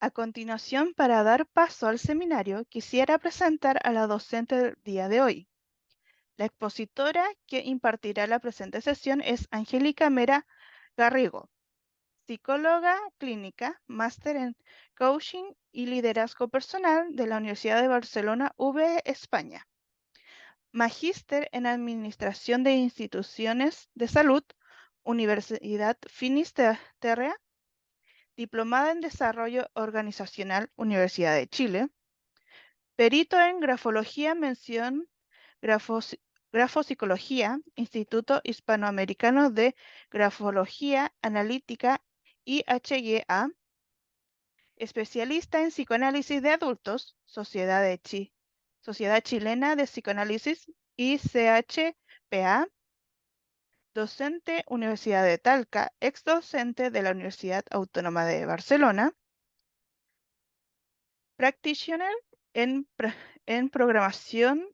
A continuación, para dar paso al seminario, quisiera presentar a la docente del día de hoy. La expositora que impartirá la presente sesión es Angélica Mera Garrigo, psicóloga clínica, máster en coaching y liderazgo personal de la Universidad de Barcelona, UB España, magíster en administración de instituciones de salud, Universidad Finisterre, diplomada en desarrollo organizacional, Universidad de Chile, perito en grafología, mención grafopsicología, Instituto Hispanoamericano de Grafología Analítica, IHGA, especialista en psicoanálisis de adultos, Sociedad Chilena de Psicoanálisis, ICHPA, docente, Universidad de Talca, ex docente de la Universidad Autónoma de Barcelona, practitioner en programación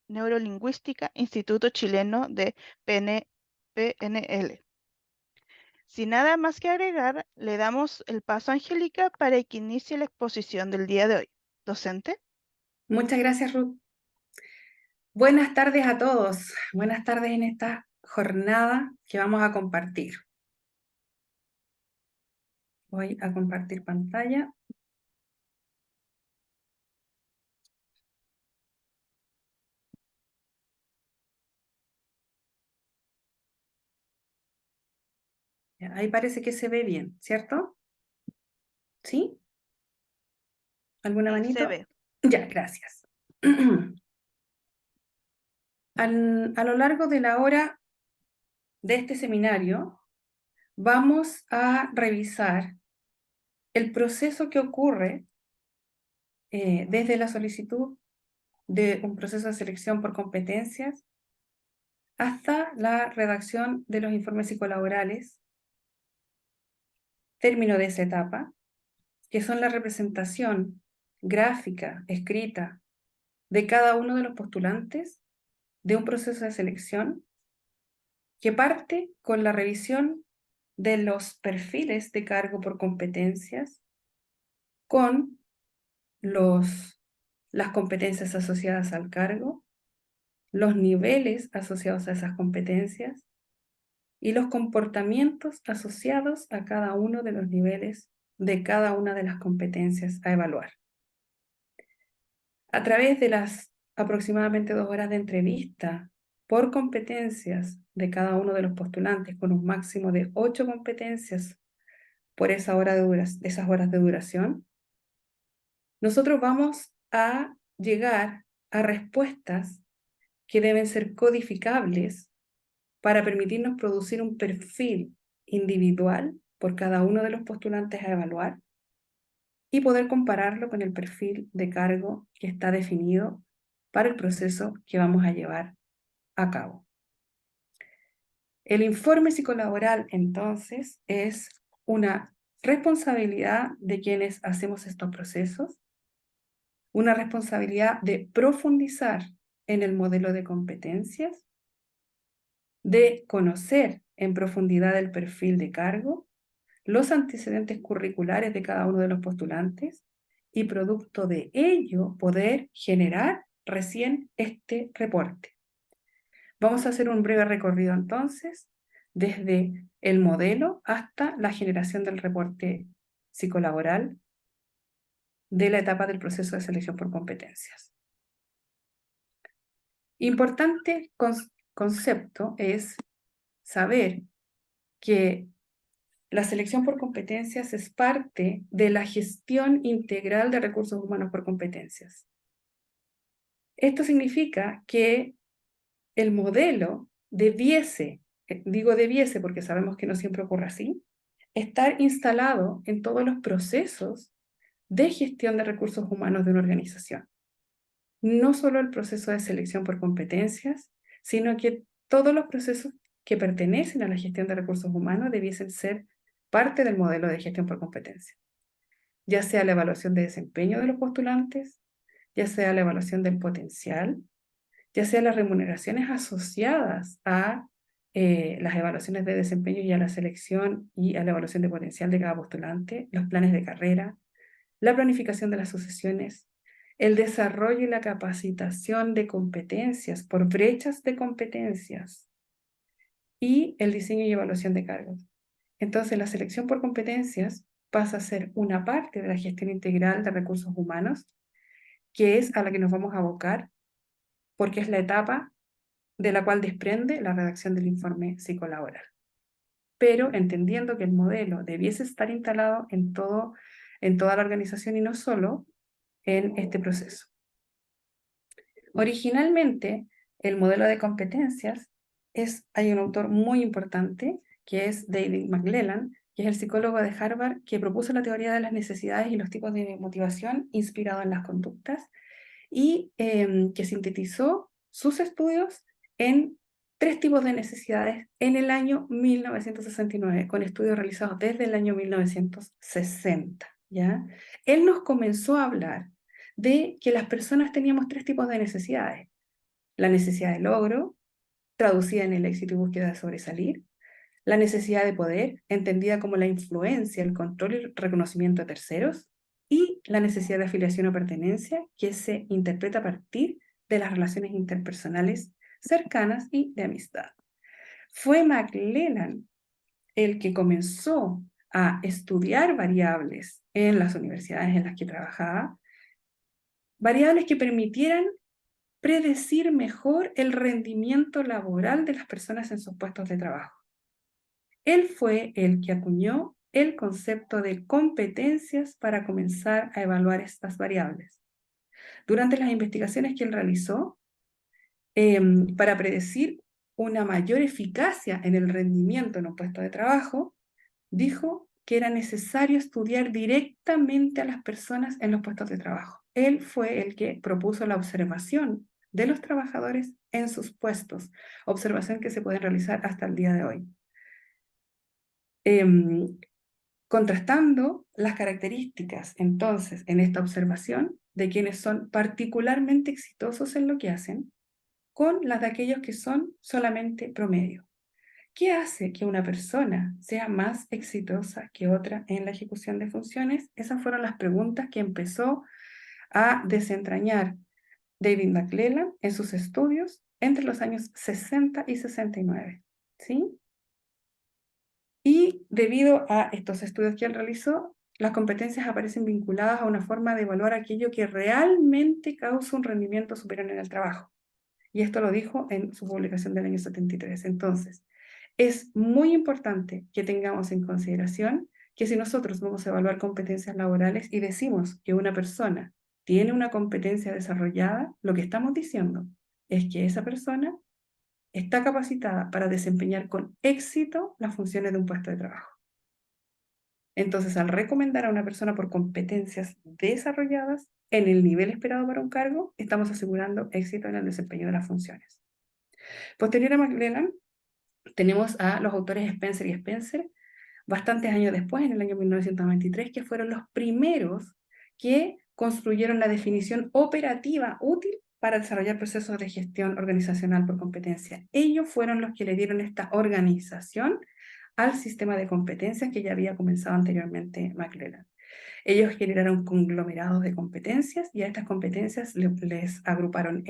neurolingüística, Instituto Chileno de PNL. Sin nada más que agregar, le damos el paso a Angélica para que inicie la exposición del día de hoy. Docente. Muchas gracias, Ruth. Buenas tardes a todos. Buenas tardes en esta jornada que vamos a compartir. Voy a compartir pantalla. Ahí parece que se ve bien, ¿cierto? ¿Sí? ¿Alguna Sí, se manito? ve. Ya, gracias. A lo largo de la hora de este seminario, vamos a revisar el proceso que ocurre desde la solicitud de un proceso de selección por competencias hasta la redacción de los informes psicolaborales, término de esa etapa, que son la representación gráfica, escrita, de cada uno de los postulantes de un proceso de selección que parte con la revisión de los perfiles de cargo por competencias, con las competencias asociadas al cargo, los niveles asociados a esas competencias y los comportamientos asociados a cada uno de los niveles de cada una de las competencias a evaluar. A través de las aproximadamente 2 horas de entrevista por competencias de cada uno de los postulantes, con un máximo de 8 competencias por esas horas de duración, nosotros vamos a llegar a respuestas que deben ser codificables para permitirnos producir un perfil individual por cada uno de los postulantes a evaluar y poder compararlo con el perfil de cargo que está definido para el proceso que vamos a llevar a cabo. El informe psicolaboral, entonces, es una responsabilidad de quienes hacemos estos procesos, una responsabilidad de profundizar en el modelo de competencias, de conocer en profundidad el perfil de cargo, los antecedentes curriculares de cada uno de los postulantes y producto de ello poder generar recién este reporte. Vamos a hacer un breve recorrido entonces desde el modelo hasta la generación del reporte psicolaboral de la etapa del proceso de selección por competencias. Importante concepto es saber que la selección por competencias es parte de la gestión integral de recursos humanos por competencias. Esto significa que el modelo debiese, digo debiese porque sabemos que no siempre ocurre así, estar instalado en todos los procesos de gestión de recursos humanos de una organización. No solo el proceso de selección por competencias, sino que todos los procesos que pertenecen a la gestión de recursos humanos debiesen ser parte del modelo de gestión por competencia, ya sea la evaluación de desempeño de los postulantes, ya sea la evaluación del potencial, ya sea las remuneraciones asociadas a las evaluaciones de desempeño y a la selección y a la evaluación de potencial de cada postulante, los planes de carrera, la planificación de las sucesiones, el desarrollo y la capacitación de competencias por brechas de competencias y el diseño y evaluación de cargos. Entonces, la selección por competencias pasa a ser una parte de la gestión integral de recursos humanos, que es a la que nos vamos a abocar, porque es la etapa de la cual desprende la redacción del informe psicolaboral. Pero entendiendo que el modelo debiese estar instalado en toda la organización y no solo en este proceso. Originalmente, el modelo de competencias hay un autor muy importante, que es David McClelland, que es el psicólogo de Harvard, que propuso la teoría de las necesidades y los tipos de motivación inspirado en las conductas, y que sintetizó sus estudios en 3 tipos de necesidades en el año 1969, con estudios realizados desde el año 1960, ¿ya? Él nos comenzó a hablar de que las personas teníamos 3 tipos de necesidades. La necesidad de logro, traducida en el éxito y búsqueda de sobresalir. La necesidad de poder, entendida como la influencia, el control y el reconocimiento de terceros. Y la necesidad de afiliación o pertenencia, que se interpreta a partir de las relaciones interpersonales cercanas y de amistad. Fue McClelland el que comenzó a estudiar variables en las universidades en las que trabajaba, variables que permitieran predecir mejor el rendimiento laboral de las personas en sus puestos de trabajo. Él fue el que acuñó el concepto de competencias para comenzar a evaluar estas variables. Durante las investigaciones que él realizó, para predecir una mayor eficacia en el rendimiento en un puesto de trabajo, dijo que era necesario estudiar directamente a las personas en los puestos de trabajo. Él fue el que propuso la observación de los trabajadores en sus puestos, observación que se puede realizar hasta el día de hoy. Contrastando las características, entonces, en esta observación de quienes son particularmente exitosos en lo que hacen, con las de aquellos que son solamente promedio. ¿Qué hace que una persona sea más exitosa que otra en la ejecución de funciones? Esas fueron las preguntas que empezó a desentrañar David McClelland en sus estudios entre los años 60 y 69, ¿sí? Y debido a estos estudios que él realizó, las competencias aparecen vinculadas a una forma de evaluar aquello que realmente causa un rendimiento superior en el trabajo. Y esto lo dijo en su publicación del año 73. Entonces, es muy importante que tengamos en consideración que si nosotros vamos a evaluar competencias laborales y decimos que una persona tiene una competencia desarrollada, lo que estamos diciendo es que esa persona está capacitada para desempeñar con éxito las funciones de un puesto de trabajo. Entonces, al recomendar a una persona por competencias desarrolladas en el nivel esperado para un cargo, estamos asegurando éxito en el desempeño de las funciones. Posterior a McClelland, tenemos a los autores Spencer y Spencer, bastantes años después, en el año 1993, que fueron los primeros que construyeron la definición operativa útil para desarrollar procesos de gestión organizacional por competencia. Ellos fueron los que le dieron esta organización al sistema de competencias que ya había comenzado anteriormente McClelland. Ellos generaron conglomerados de competencias y a estas competencias les agruparon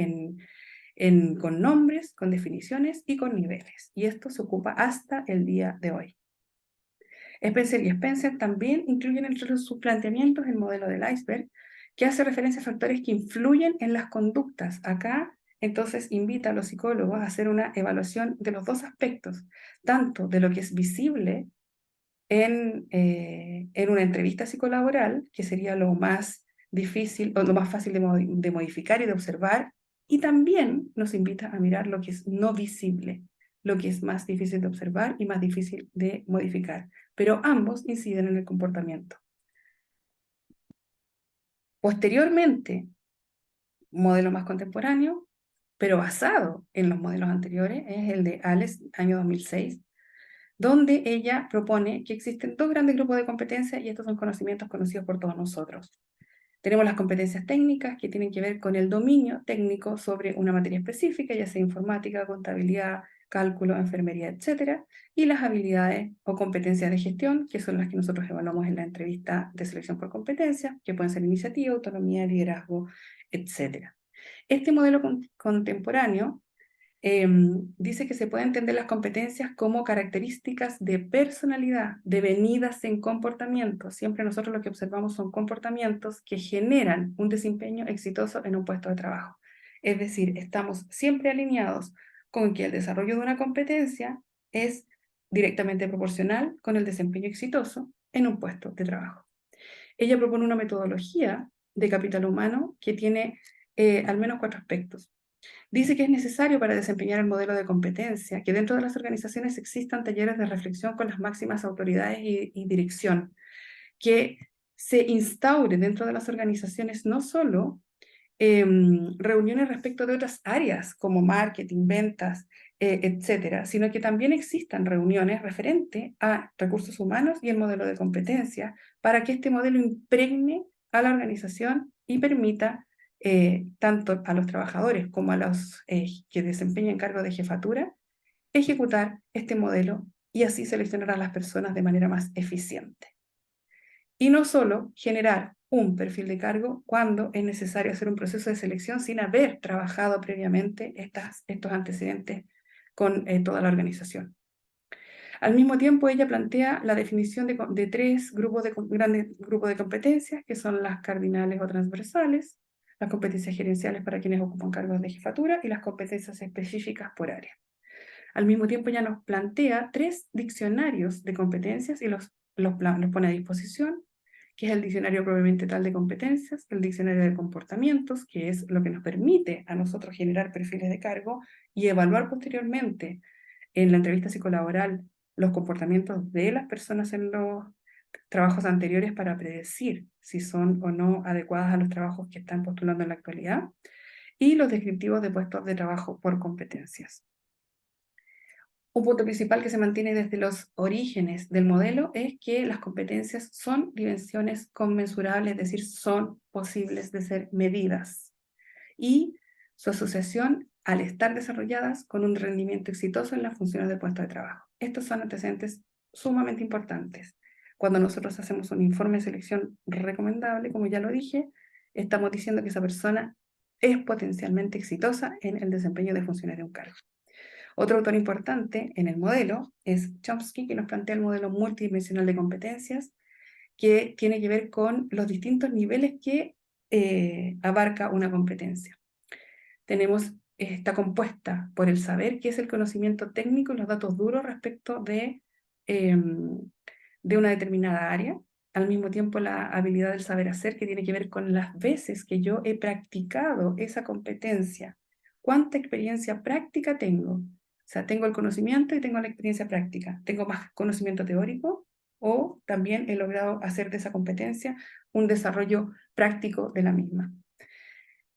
con nombres, con definiciones y con niveles. Y esto se ocupa hasta el día de hoy. Spencer y Spencer también incluyen entre sus planteamientos el modelo del iceberg, que hace referencia a factores que influyen en las conductas. Acá, entonces, invita a los psicólogos a hacer una evaluación de los dos aspectos, tanto de lo que es visible en una entrevista psicolaboral, que sería lo más difícil o lo más fácil de modificar y de observar, y también nos invita a mirar lo que es no visible, lo que es más difícil de observar y más difícil de modificar, pero ambos inciden en el comportamiento. Posteriormente, un modelo más contemporáneo, pero basado en los modelos anteriores, es el de Ales, año 2006, donde ella propone que existen 2 grandes grupos de competencias y estos son conocimientos conocidos por todos nosotros. Tenemos las competencias técnicas que tienen que ver con el dominio técnico sobre una materia específica, ya sea informática, contabilidad, cálculo, enfermería, etcétera, y las habilidades o competencias de gestión, que son las que nosotros evaluamos en la entrevista de selección por competencia, que pueden ser iniciativa, autonomía, liderazgo, etcétera. Este modelo contemporáneo dice que se puede entender las competencias como características de personalidad, devenidas en comportamientos. Siempre nosotros lo que observamos son comportamientos que generan un desempeño exitoso en un puesto de trabajo. Es decir, estamos siempre alineados con que el desarrollo de una competencia es directamente proporcional con el desempeño exitoso en un puesto de trabajo. Ella propone una metodología de capital humano que tiene al menos 4 aspectos. Dice que es necesario para desempeñar el modelo de competencia que dentro de las organizaciones existan talleres de reflexión con las máximas autoridades y dirección, que se instaure dentro de las organizaciones no solo reuniones respecto de otras áreas como marketing, ventas, etcétera, sino que también existan reuniones referente a recursos humanos y el modelo de competencia para que este modelo impregne a la organización y permita tanto a los trabajadores como a los que desempeñan cargos de jefatura ejecutar este modelo y así seleccionar a las personas de manera más eficiente. Y no solo generar un perfil de cargo cuando es necesario hacer un proceso de selección sin haber trabajado previamente estos antecedentes con toda la organización. Al mismo tiempo, ella plantea la definición de 3 grandes grupos de competencias, que son las cardinales o transversales, las competencias gerenciales para quienes ocupan cargos de jefatura y las competencias específicas por área. Al mismo tiempo, ella nos plantea 3 diccionarios de competencias y los pone a disposición, que es el diccionario propiamente tal de competencias, el diccionario de comportamientos, que es lo que nos permite a nosotros generar perfiles de cargo y evaluar posteriormente en la entrevista psicolaboral los comportamientos de las personas en los trabajos anteriores para predecir si son o no adecuadas a los trabajos que están postulando en la actualidad, y los descriptivos de puestos de trabajo por competencias. Un punto principal que se mantiene desde los orígenes del modelo es que las competencias son dimensiones conmensurables, es decir, son posibles de ser medidas, y su asociación al estar desarrolladas con un rendimiento exitoso en las funciones del puesto de trabajo. Estos son antecedentes sumamente importantes. Cuando nosotros hacemos un informe de selección recomendable, como ya lo dije, estamos diciendo que esa persona es potencialmente exitosa en el desempeño de funciones de un cargo. Otro autor importante en el modelo es Chomsky, que nos plantea el modelo multidimensional de competencias, que tiene que ver con los distintos niveles que abarca una competencia. Está compuesta por el saber, que es el conocimiento técnico y los datos duros respecto de una determinada área. Al mismo tiempo, la habilidad del saber hacer, que tiene que ver con las veces que yo he practicado esa competencia. ¿Cuánta experiencia práctica tengo? O sea, tengo el conocimiento y tengo la experiencia práctica. ¿Tengo más conocimiento teórico o también he logrado hacer de esa competencia un desarrollo práctico de la misma?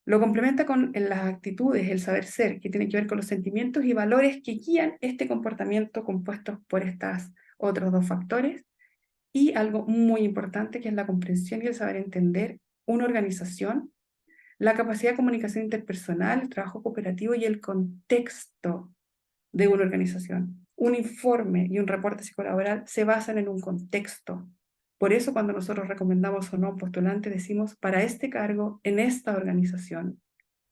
Lo complementa con las actitudes, el saber ser, que tiene que ver con los sentimientos y valores que guían este comportamiento compuestos por estos otros 2 factores. Y algo muy importante, que es la comprensión y el saber entender una organización, la capacidad de comunicación interpersonal, el trabajo cooperativo y el contexto de una organización. Un informe y un reporte psicolaboral se basan en un contexto. Por eso cuando nosotros recomendamos o no a un postulante decimos para este cargo en esta organización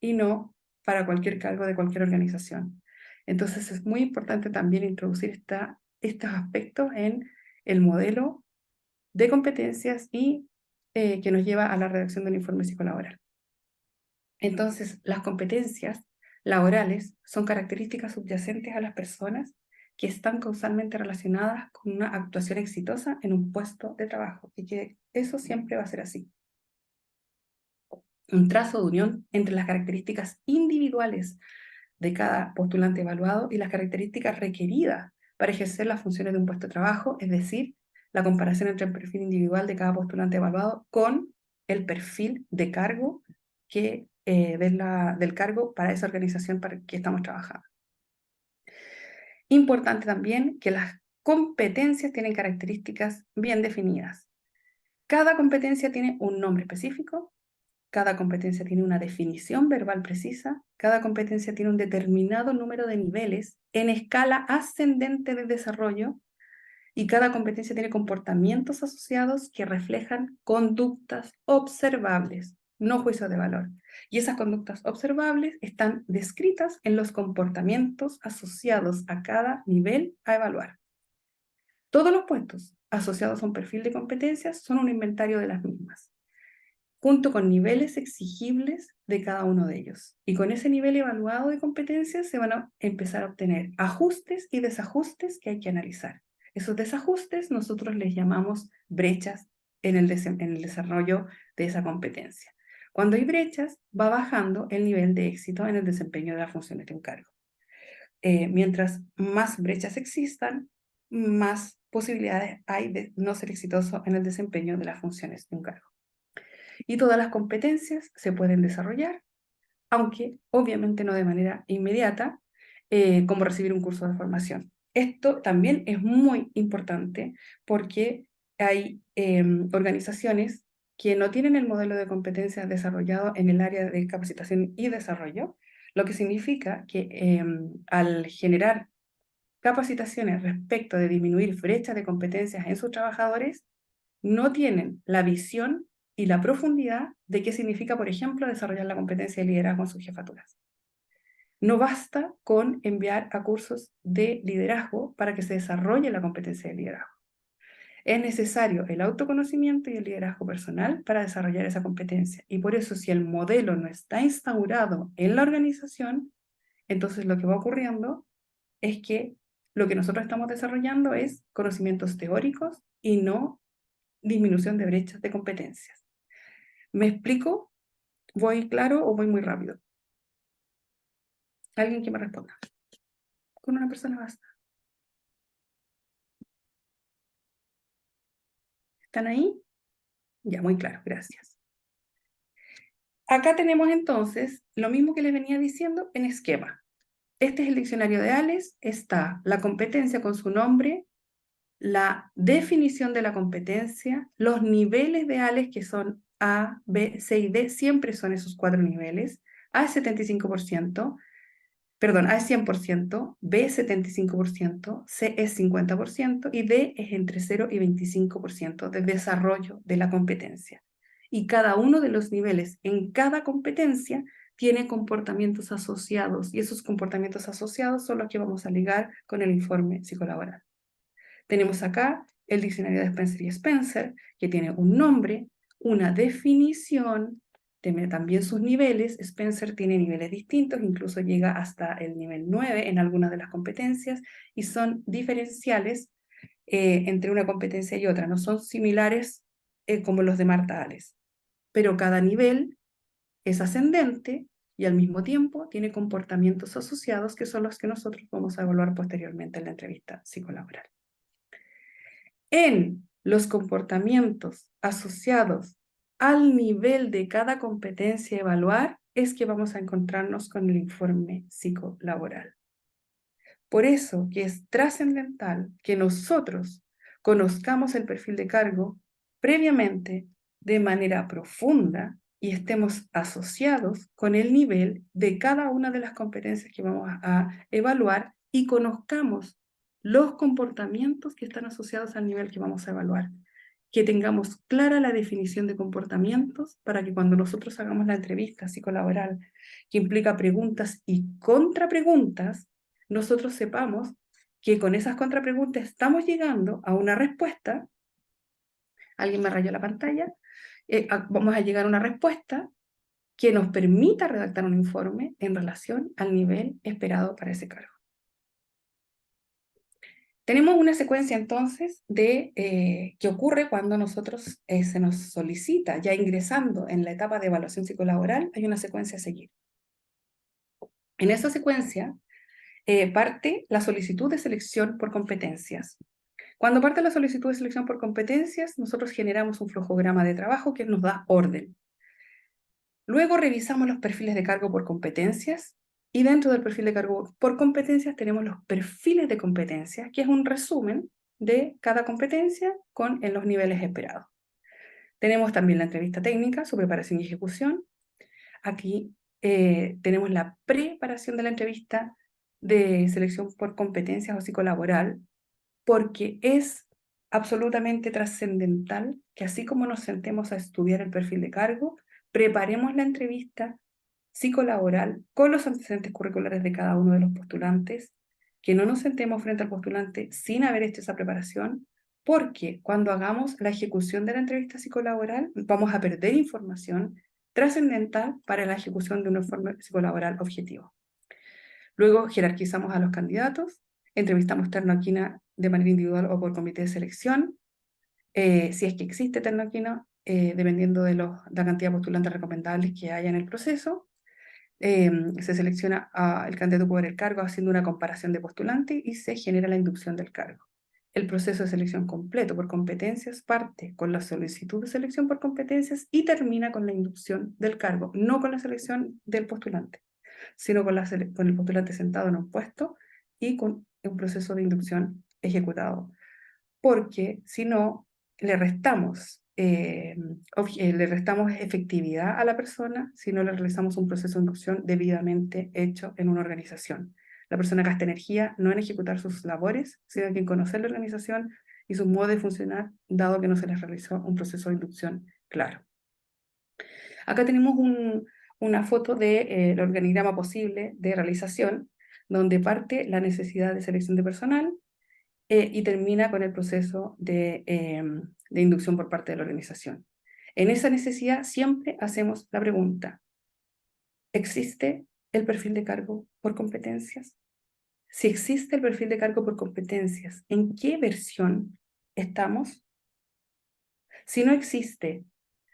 y no para cualquier cargo de cualquier organización. Entonces es muy importante también introducir estos aspectos en el modelo de competencias y que nos lleva a la redacción del informe psicolaboral. Entonces, las competencias laborales son características subyacentes a las personas que están causalmente relacionadas con una actuación exitosa en un puesto de trabajo, y que eso siempre va a ser así. Un trazo de unión entre las características individuales de cada postulante evaluado y las características requeridas para ejercer las funciones de un puesto de trabajo, es decir, la comparación entre el perfil individual de cada postulante evaluado con el perfil de cargo del cargo para esa organización para que estamos trabajando. Importante también que las competencias tienen características bien definidas. Cada competencia tiene un nombre específico, cada competencia tiene una definición verbal precisa, cada competencia tiene un determinado número de niveles en escala ascendente de desarrollo y cada competencia tiene comportamientos asociados que reflejan conductas observables, no juicios de valor. Y esas conductas observables están descritas en los comportamientos asociados a cada nivel a evaluar. Todos los puestos asociados a un perfil de competencias son un inventario de las mismas, junto con niveles exigibles de cada uno de ellos. Y con ese nivel evaluado de competencias se van a empezar a obtener ajustes y desajustes que hay que analizar. Esos desajustes nosotros les llamamos brechas en el desarrollo de esa competencia. Cuando hay brechas, va bajando el nivel de éxito en el desempeño de las funciones de un cargo. Mientras más brechas existan, más posibilidades hay de no ser exitoso en el desempeño de las funciones de un cargo. Y todas las competencias se pueden desarrollar, aunque obviamente no de manera inmediata, como recibir un curso de formación. Esto también es muy importante porque hay organizaciones que no tienen el modelo de competencias desarrollado en el área de capacitación y desarrollo, lo que significa que al generar capacitaciones respecto de disminuir brechas de competencias en sus trabajadores, no tienen la visión y la profundidad de qué significa, por ejemplo, desarrollar la competencia de liderazgo en sus jefaturas. No basta con enviar a cursos de liderazgo para que se desarrolle la competencia de liderazgo. Es necesario el autoconocimiento y el liderazgo personal para desarrollar esa competencia. Y por eso, si el modelo no está instaurado en la organización, entonces lo que va ocurriendo es que lo que nosotros estamos desarrollando es conocimientos teóricos y no disminución de brechas de competencias. ¿Me explico? ¿Voy claro o voy muy rápido? Alguien que me responda. Con una persona basta. ¿Están ahí? Ya, muy claro, gracias. Acá tenemos entonces lo mismo que les venía diciendo en esquema. Este es el diccionario de ALES, está la competencia con su nombre, la definición de la competencia, los niveles de ALES que son A, B, C y D, siempre son esos 4 niveles, A es 75%, perdón, A es 100%, B es 75%, C es 50% y D es entre 0 y 25% de desarrollo de la competencia. Y cada uno de los niveles en cada competencia tiene comportamientos asociados y esos comportamientos asociados son los que vamos a ligar con el informe psicolaboral. Tenemos acá el diccionario de Spencer y Spencer, que tiene un nombre, una definición, tiene también sus niveles. Spencer tiene niveles distintos, incluso llega hasta el nivel 9 en algunas de las competencias, y son diferenciales entre una competencia y otra, no son similares como los de Marta Alles. Pero cada nivel es ascendente y al mismo tiempo tiene comportamientos asociados que son los que nosotros vamos a evaluar posteriormente en la entrevista psicolaboral. En los comportamientos asociados al nivel de cada competencia a evaluar es que vamos a encontrarnos con el informe psicolaboral. Por eso que es trascendental que nosotros conozcamos el perfil de cargo previamente de manera profunda y estemos asociados con el nivel de cada una de las competencias que vamos a evaluar y conozcamos los comportamientos que están asociados al nivel que vamos a evaluar. Que tengamos clara la definición de comportamientos para que cuando nosotros hagamos la entrevista psicolaboral, que implica preguntas y contrapreguntas, nosotros sepamos que con esas contrapreguntas estamos llegando a una respuesta. Alguien me rayó la pantalla. Vamos a llegar a una respuesta que nos permita redactar un informe en relación al nivel esperado para ese cargo. Tenemos una secuencia entonces de que ocurre cuando nosotros se nos solicita, ya ingresando en la etapa de evaluación psicolaboral, hay una secuencia a seguir. En esa secuencia parte la solicitud de selección por competencias. Cuando parte la solicitud de selección por competencias, nosotros generamos un flujograma de trabajo que nos da orden. Luego revisamos los perfiles de cargo por competencias y dentro del perfil de cargo por competencias tenemos los perfiles de competencias, que es un resumen de cada competencia en los niveles esperados. Tenemos también la entrevista técnica, su preparación y ejecución. Aquí tenemos la preparación de la entrevista de selección por competencias o psicolaboral, porque es absolutamente trascendental que así como nos sentemos a estudiar el perfil de cargo, preparemos la entrevista psicolaboral con los antecedentes curriculares de cada uno de los postulantes, que no nos sentemos frente al postulante sin haber hecho esa preparación, porque cuando hagamos la ejecución de la entrevista psicolaboral vamos a perder información trascendental para la ejecución de un informe psicolaboral objetivo. Luego jerarquizamos a los candidatos, entrevistamos ternoquina de manera individual o por comité de selección, si es que existe ternoquina, dependiendo de la cantidad de postulantes recomendables que haya en el proceso. Se selecciona al candidato por el cargo haciendo una comparación de postulantes y se genera la inducción del cargo. El proceso de selección completo por competencias parte con la solicitud de selección por competencias y termina con la inducción del cargo, no con la selección del postulante, sino con el postulante sentado en un puesto y con un proceso de inducción ejecutado. Porque si no, le restamos efectividad a la persona si no le realizamos un proceso de inducción debidamente hecho en una organización. La persona gasta energía no en ejecutar sus labores, sino en conocer la organización y su modo de funcionar, dado que no se les realizó un proceso de inducción claro. Acá tenemos una foto del organigrama posible de realización, donde parte la necesidad de selección de personal, y termina con el proceso de inducción por parte de la organización. En esa necesidad siempre hacemos la pregunta: ¿existe el perfil de cargo por competencias? Si existe el perfil de cargo por competencias, ¿en qué versión estamos? Si no existe,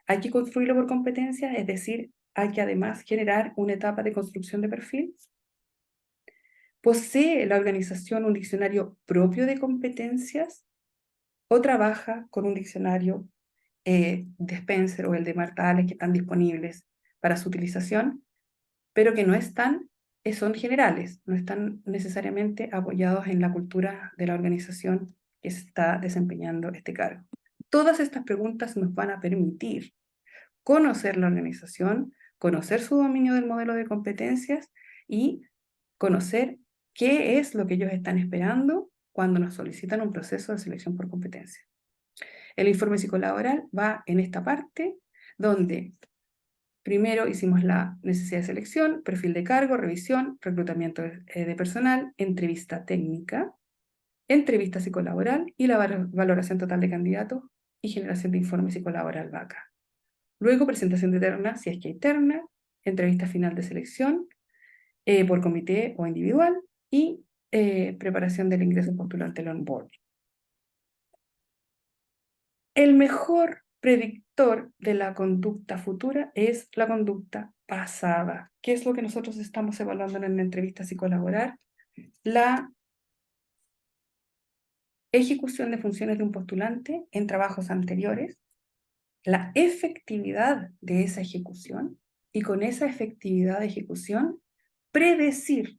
¿hay que construirlo por competencias? Es decir, ¿hay que además generar una etapa de construcción de perfil? ¿Posee la organización un diccionario propio de competencias o trabaja con un diccionario de Spencer o el de Marta Allen que están disponibles para su utilización, pero que no están, son generales, no están necesariamente apoyados en la cultura de la organización que se está desempeñando este cargo? Todas estas preguntas nos van a permitir conocer la organización, conocer su dominio del modelo de competencias y conocer qué es lo que ellos están esperando cuando nos solicitan un proceso de selección por competencia. El informe psicolaboral va en esta parte donde primero hicimos la necesidad de selección, perfil de cargo, revisión, reclutamiento de personal, entrevista técnica, entrevista psicolaboral y la valoración total de candidatos y generación de informe psicolaboral vaca. Luego presentación de terna, si es que hay terna, entrevista final de selección por comité o individual y preparación del ingreso postulante al onboard. El mejor predictor de la conducta futura es la conducta pasada. ¿Qué es lo que nosotros estamos evaluando en la entrevista psicolaboral? La ejecución de funciones de un postulante en trabajos anteriores, la efectividad de esa ejecución y con esa efectividad de ejecución predecir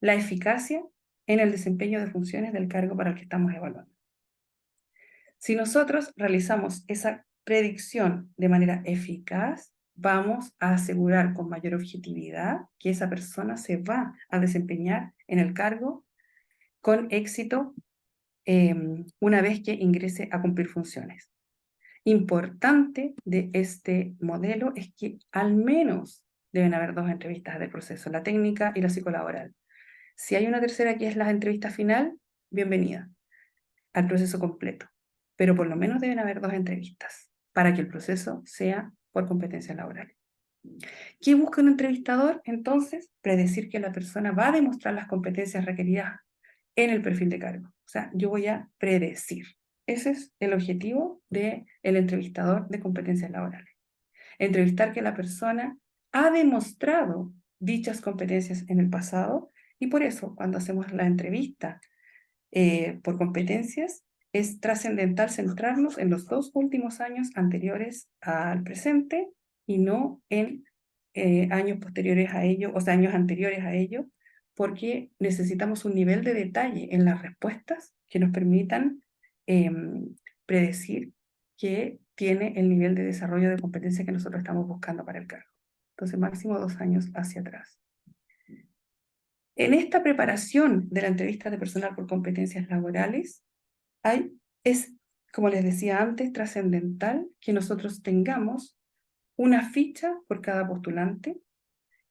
la eficacia en el desempeño de funciones del cargo para el que estamos evaluando. Si nosotros realizamos esa predicción de manera eficaz, vamos a asegurar con mayor objetividad que esa persona se va a desempeñar en el cargo con éxito una vez que ingrese a cumplir funciones. Importante de este modelo es que al menos deben haber 2 entrevistas del proceso, la técnica y la psicolaboral. Si hay una tercera que es la entrevista final, bienvenida al proceso completo, pero por lo menos deben haber 2 entrevistas para que el proceso sea por competencias laborales. ¿Qué busca un entrevistador? Entonces, predecir que la persona va a demostrar las competencias requeridas en el perfil de cargo. O sea, yo voy a predecir. Ese es el objetivo del entrevistador de competencias laborales. Entrevistar que la persona ha demostrado dichas competencias en el pasado y por eso cuando hacemos la entrevista por competencias, es trascendental centrarnos en los 2 últimos años anteriores al presente y no en años posteriores a ello, o sea, años anteriores a ello, porque necesitamos un nivel de detalle en las respuestas que nos permitan predecir que tiene el nivel de desarrollo de competencia que nosotros estamos buscando para el cargo. Entonces, máximo 2 años hacia atrás. En esta preparación de la entrevista de personal por competencias laborales, es, como les decía antes, trascendental que nosotros tengamos una ficha por cada postulante,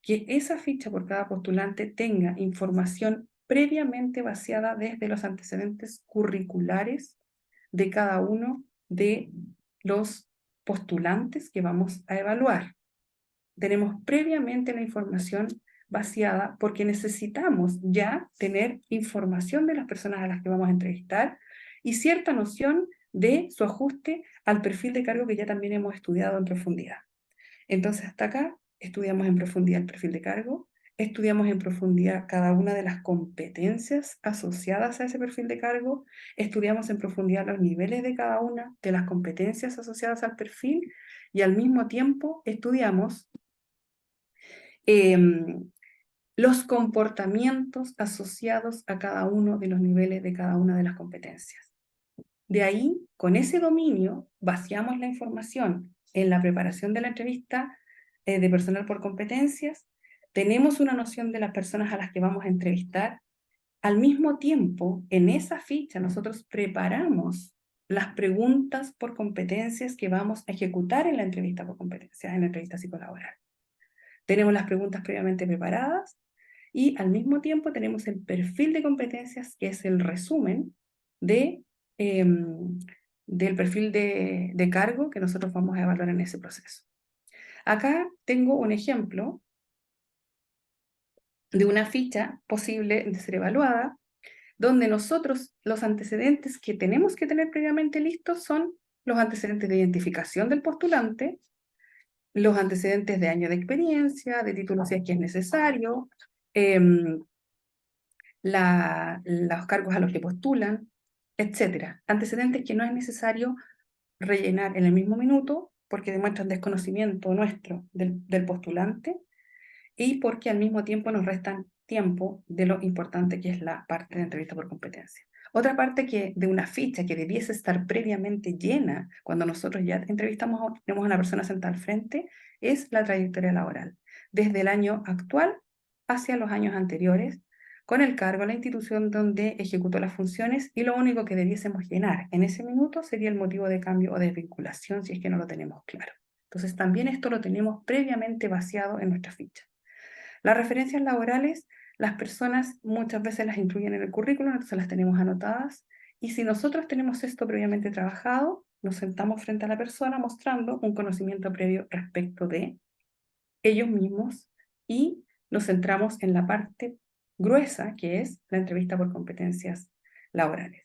que esa ficha por cada postulante tenga información previamente vaciada desde los antecedentes curriculares de cada uno de los postulantes que vamos a evaluar. Tenemos previamente la información vaciada porque necesitamos ya tener información de las personas a las que vamos a entrevistar y cierta noción de su ajuste al perfil de cargo que ya también hemos estudiado en profundidad. Entonces, hasta acá estudiamos en profundidad el perfil de cargo, estudiamos en profundidad cada una de las competencias asociadas a ese perfil de cargo, estudiamos en profundidad los niveles de cada una de las competencias asociadas al perfil y al mismo tiempo estudiamos los comportamientos asociados a cada uno de los niveles de cada una de las competencias. De ahí, con ese dominio, vaciamos la información en la preparación de la entrevista de personal por competencias, tenemos una noción de las personas a las que vamos a entrevistar. Al mismo tiempo, en esa ficha nosotros preparamos las preguntas por competencias que vamos a ejecutar en la entrevista por competencias, en la entrevista psicolaboral. Tenemos las preguntas previamente preparadas y al mismo tiempo tenemos el perfil de competencias, que es el resumen de, del perfil de cargo que nosotros vamos a evaluar en ese proceso. Acá tengo un ejemplo de una ficha posible de ser evaluada, donde nosotros los antecedentes que tenemos que tener previamente listos son los antecedentes de identificación del postulante, los antecedentes de año de experiencia, de título si es que es necesario, los cargos a los que postulan, etc. Antecedentes que no es necesario rellenar en el mismo minuto porque demuestran desconocimiento nuestro del postulante y porque al mismo tiempo nos restan tiempo de lo importante que es la parte de entrevista por competencia. Otra parte que de una ficha que debiese estar previamente llena cuando nosotros ya entrevistamos tenemos a una persona sentada al frente es la trayectoria laboral, desde el año actual hacia los años anteriores, con el cargo, la institución donde ejecutó las funciones y lo único que debiésemos llenar en ese minuto sería el motivo de cambio o desvinculación si es que no lo tenemos claro. Entonces también esto lo tenemos previamente vaciado en nuestra ficha. Las referencias laborales, las personas muchas veces las incluyen en el currículum, entonces las tenemos anotadas, y si nosotros tenemos esto previamente trabajado, nos sentamos frente a la persona mostrando un conocimiento previo respecto de ellos mismos y nos centramos en la parte gruesa, que es la entrevista por competencias laborales.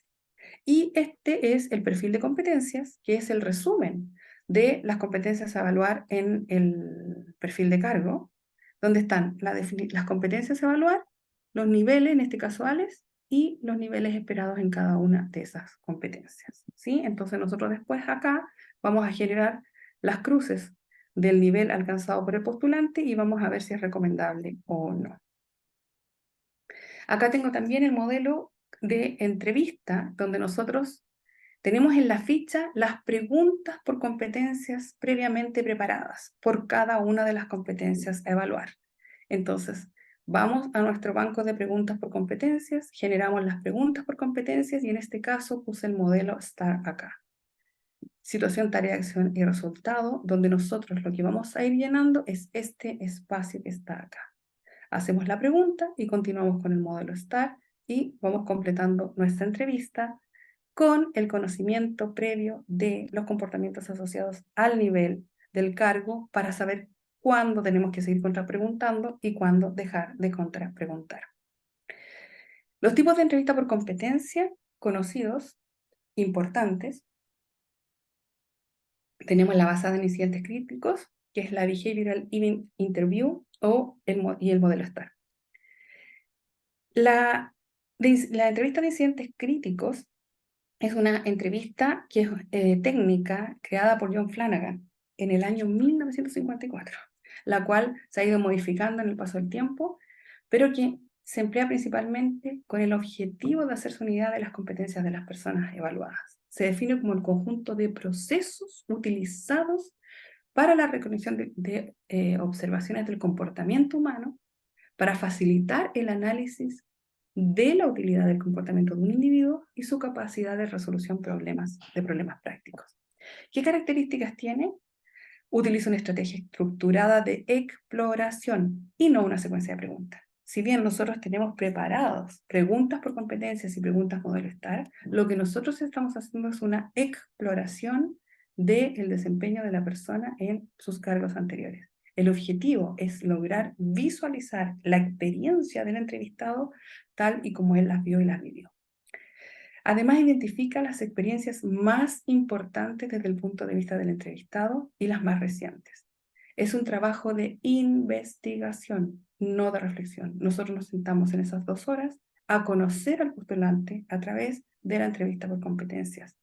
Y este es el perfil de competencias, que es el resumen de las competencias a evaluar en el perfil de cargo, donde están las competencias a evaluar, los niveles, en este caso ALES, y los niveles esperados en cada una de esas competencias, ¿sí? Entonces nosotros después acá vamos a generar las cruces del nivel alcanzado por el postulante y vamos a ver si es recomendable o no. Acá tengo también el modelo de entrevista, donde nosotros tenemos en la ficha las preguntas por competencias previamente preparadas por cada una de las competencias a evaluar. Entonces, vamos a nuestro banco de preguntas por competencias, generamos las preguntas por competencias y en este caso puse el modelo STAR acá. Situación, tarea, acción y resultado, donde nosotros lo que vamos a ir llenando es este espacio que está acá. Hacemos la pregunta y continuamos con el modelo STAR y vamos completando nuestra entrevista con el conocimiento previo de los comportamientos asociados al nivel del cargo para saber cuándo tenemos que seguir contrapreguntando y cuándo dejar de contrapreguntar. Los tipos de entrevista por competencia conocidos, importantes, tenemos la basada en incidentes críticos, que es la Behavioral Event Interview y el modelo STAR. La entrevista de incidentes críticos es una entrevista que es técnica creada por John Flanagan en el año 1954, la cual se ha ido modificando en el paso del tiempo, pero que se emplea principalmente con el objetivo de hacerse una idea de las competencias de las personas evaluadas. se define como el conjunto de procesos utilizados para la recolección de observaciones del comportamiento humano para facilitar el análisis de la utilidad del comportamiento de un individuo y su capacidad de resolución de problemas prácticos. ¿Qué características tiene? Utiliza una estrategia estructurada de exploración y no una secuencia de preguntas. Si bien nosotros tenemos preparados preguntas por competencias y preguntas modelo STAR, lo que nosotros estamos haciendo es una exploración del desempeño de la persona en sus cargos anteriores. El objetivo es lograr visualizar la experiencia del entrevistado tal y como él las vio y las vivió. Además, identifica las experiencias más importantes desde el punto de vista del entrevistado y las más recientes. Es un trabajo de investigación, no de reflexión. Nosotros nos sentamos en esas 2 horas a conocer al postulante a través de la entrevista por competencias,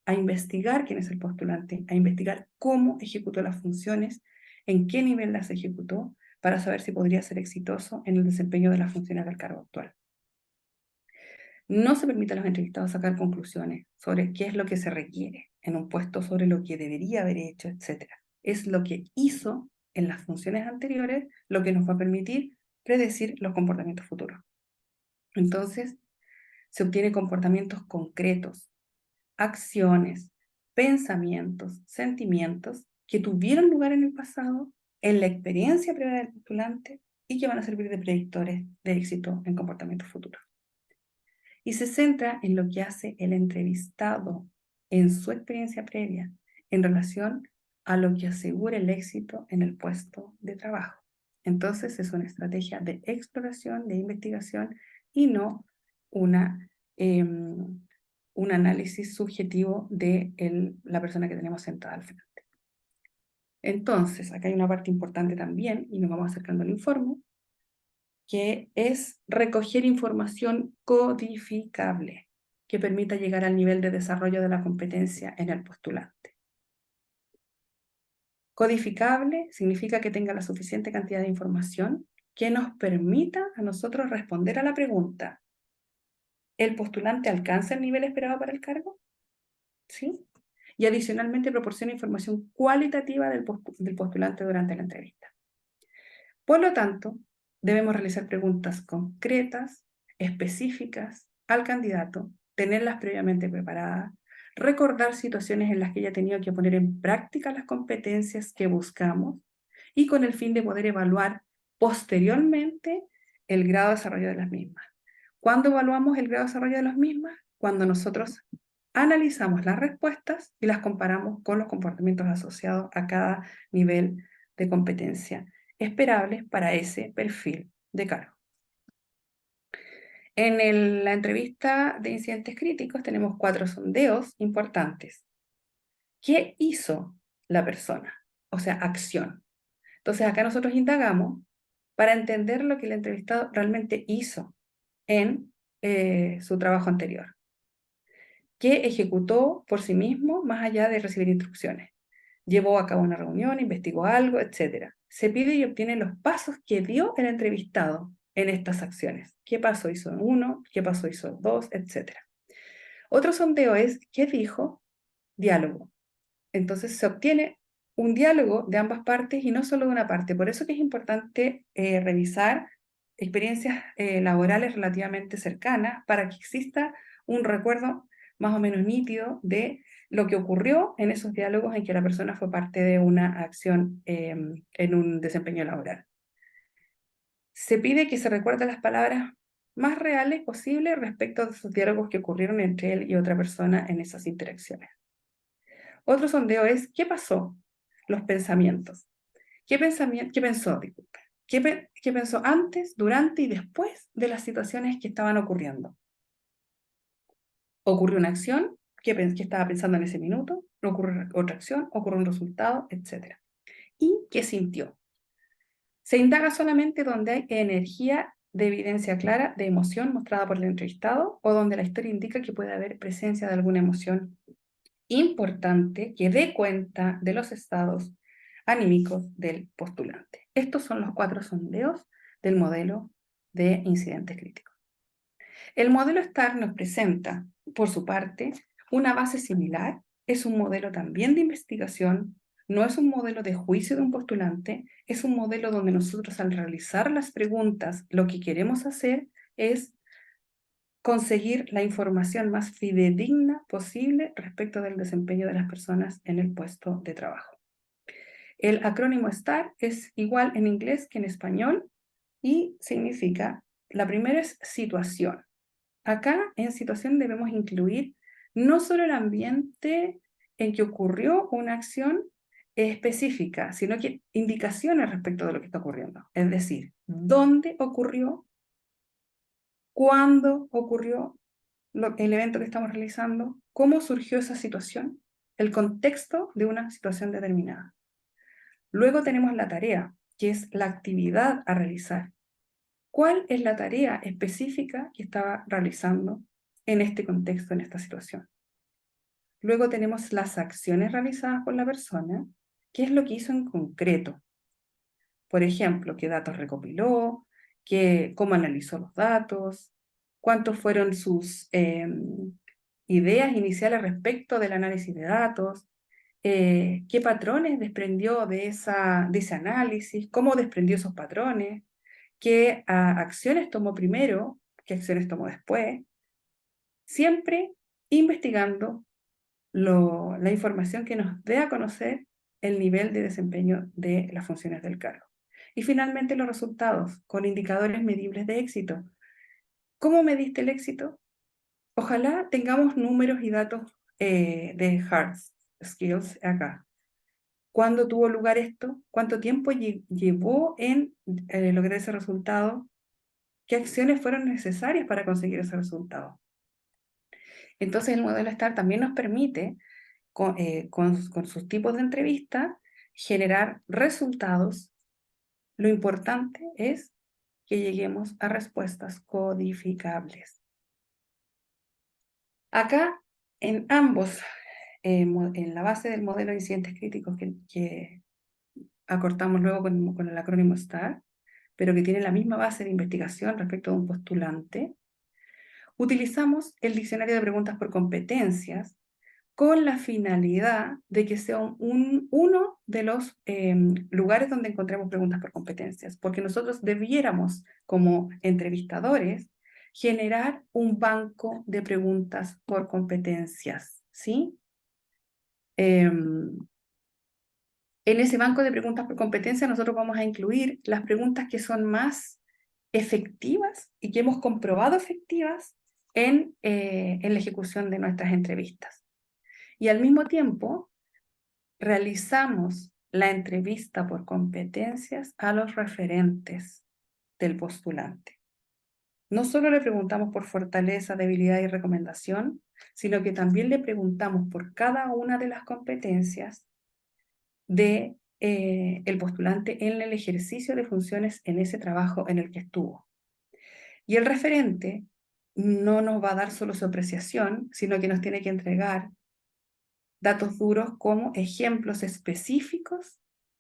a investigar quién es el postulante, a investigar cómo ejecutó las funciones, en qué nivel las ejecutó, para saber si podría ser exitoso en el desempeño de las funciones del cargo actual. No se permite a los entrevistados sacar conclusiones sobre qué es lo que se requiere en un puesto, sobre lo que debería haber hecho, etc. Es lo que hizo en las funciones anteriores lo que nos va a permitir predecir los comportamientos futuros. Entonces, se obtienen comportamientos concretos, acciones, pensamientos, sentimientos que tuvieron lugar en el pasado, en la experiencia previa del postulante y que van a servir de predictores de éxito en comportamientos futuros. Y se centra en lo que hace el entrevistado en su experiencia previa en relación a lo que asegura el éxito en el puesto de trabajo. Entonces es una estrategia de exploración, de investigación y no una, un análisis subjetivo de la persona que tenemos sentada al frente. Entonces, acá hay una parte importante también, y nos vamos acercando al informe, que es recoger información codificable que permita llegar al nivel de desarrollo de la competencia en el postulante. Codificable significa que tenga la suficiente cantidad de información que nos permita a nosotros responder a la pregunta: ¿el postulante alcanza el nivel esperado para el cargo? ¿Sí? Y adicionalmente proporciona información cualitativa del postulante durante la entrevista. Por lo tanto, debemos realizar preguntas concretas, específicas al candidato, tenerlas previamente preparadas, recordar situaciones en las que ella ha tenido que poner en práctica las competencias que buscamos y con el fin de poder evaluar posteriormente el grado de desarrollo de las mismas. ¿Cuándo evaluamos el grado de desarrollo de las mismas? Cuando nosotros analizamos las respuestas y las comparamos con los comportamientos asociados a cada nivel de competencia esperables para ese perfil de cargo. En la entrevista de incidentes críticos tenemos 4 sondeos importantes. ¿Qué hizo la persona? O sea, acción. Entonces acá nosotros indagamos para entender lo que el entrevistado realmente hizo en su trabajo anterior. ¿Qué ejecutó por sí mismo más allá de recibir instrucciones? Llevó a cabo una reunión, investigó algo, etc. Se pide y obtiene los pasos que dio el entrevistado en estas acciones. ¿Qué paso hizo en 1? ¿Qué paso hizo en 2? Etc. Otro sondeo es ¿qué dijo? Diálogo. Entonces se obtiene un diálogo de ambas partes y no solo de una parte. Por eso que es importante revisar experiencias laborales relativamente cercanas para que exista un recuerdo más o menos nítido de lo que ocurrió en esos diálogos en que la persona fue parte de una acción en un desempeño laboral. Se pide que se recuerden las palabras más reales posibles respecto de esos diálogos que ocurrieron entre él y otra persona en esas interacciones. Otro sondeo es ¿qué pasó? Los pensamientos. ¿Qué pensó? Disculpe. ¿Qué pensó antes, durante y después de las situaciones que estaban ocurriendo? ¿Ocurrió una acción? ¿Qué estaba pensando en ese minuto? ¿Ocurrió otra acción? ¿Ocurrió un resultado? Etcétera. ¿Y qué sintió? Se indaga solamente donde hay energía de evidencia clara de emoción mostrada por el entrevistado o donde la historia indica que puede haber presencia de alguna emoción importante que dé cuenta de los estados anímicos del postulante. Estos son los 4 sondeos del modelo de incidentes críticos. El modelo STAR nos presenta, por su parte, Una base similar es un modelo también de investigación, no es un modelo de juicio de un postulante, es un modelo donde nosotros al realizar las preguntas lo que queremos hacer es conseguir la información más fidedigna posible respecto del desempeño de las personas en el puesto de trabajo. El acrónimo STAR es igual en inglés que en español y significa, la primera es situación. Acá en situación debemos incluir no solo el ambiente en que ocurrió una acción específica, sino que indicaciones respecto de lo que está ocurriendo. Es decir, dónde ocurrió, cuándo ocurrió el evento que estamos realizando, cómo surgió esa situación, el contexto de una situación determinada. Luego tenemos la tarea, que es la actividad a realizar. ¿Cuál es la tarea específica que estaba realizando en este contexto, en esta situación? Luego tenemos las acciones realizadas por la persona, qué es lo que hizo en concreto. Por ejemplo, qué datos recopiló, cómo analizó los datos, cuántos fueron sus ideas iniciales respecto del análisis de datos, qué patrones desprendió de ese análisis, cómo desprendió esos patrones, qué acciones tomó primero, qué acciones tomó después, siempre investigando la información que nos dé a conocer el nivel de desempeño de las funciones del cargo. Y finalmente los resultados con indicadores medibles de éxito. ¿Cómo mediste el éxito? Ojalá tengamos números y datos de hard skills acá. ¿Cuándo tuvo lugar esto? ¿Cuánto tiempo llevó en lograr ese resultado? ¿Qué acciones fueron necesarias para conseguir ese resultado? Entonces el modelo STAR también nos permite, con sus tipos de entrevista, generar resultados. Lo importante es que lleguemos a respuestas codificables. Acá, en ambos, en la base del modelo de incidentes críticos que acortamos luego con el acrónimo STAR, pero que tiene la misma base de investigación respecto a un postulante, utilizamos el diccionario de preguntas por competencias con la finalidad de que sea uno de los lugares donde encontremos preguntas por competencias, porque nosotros debiéramos, como entrevistadores, generar un banco de preguntas por competencias, ¿sí? En ese banco de preguntas por competencias nosotros vamos a incluir las preguntas que son más efectivas y que hemos comprobado efectivas en la ejecución de nuestras entrevistas. Y al mismo tiempo, realizamos la entrevista por competencias a los referentes del postulante. No solo le preguntamos por fortaleza, debilidad y recomendación, sino que también le preguntamos por cada una de las competencias de el postulante en el ejercicio de funciones en ese trabajo en el que estuvo. Y el referente no nos va a dar solo su apreciación, sino que nos tiene que entregar datos duros como ejemplos específicos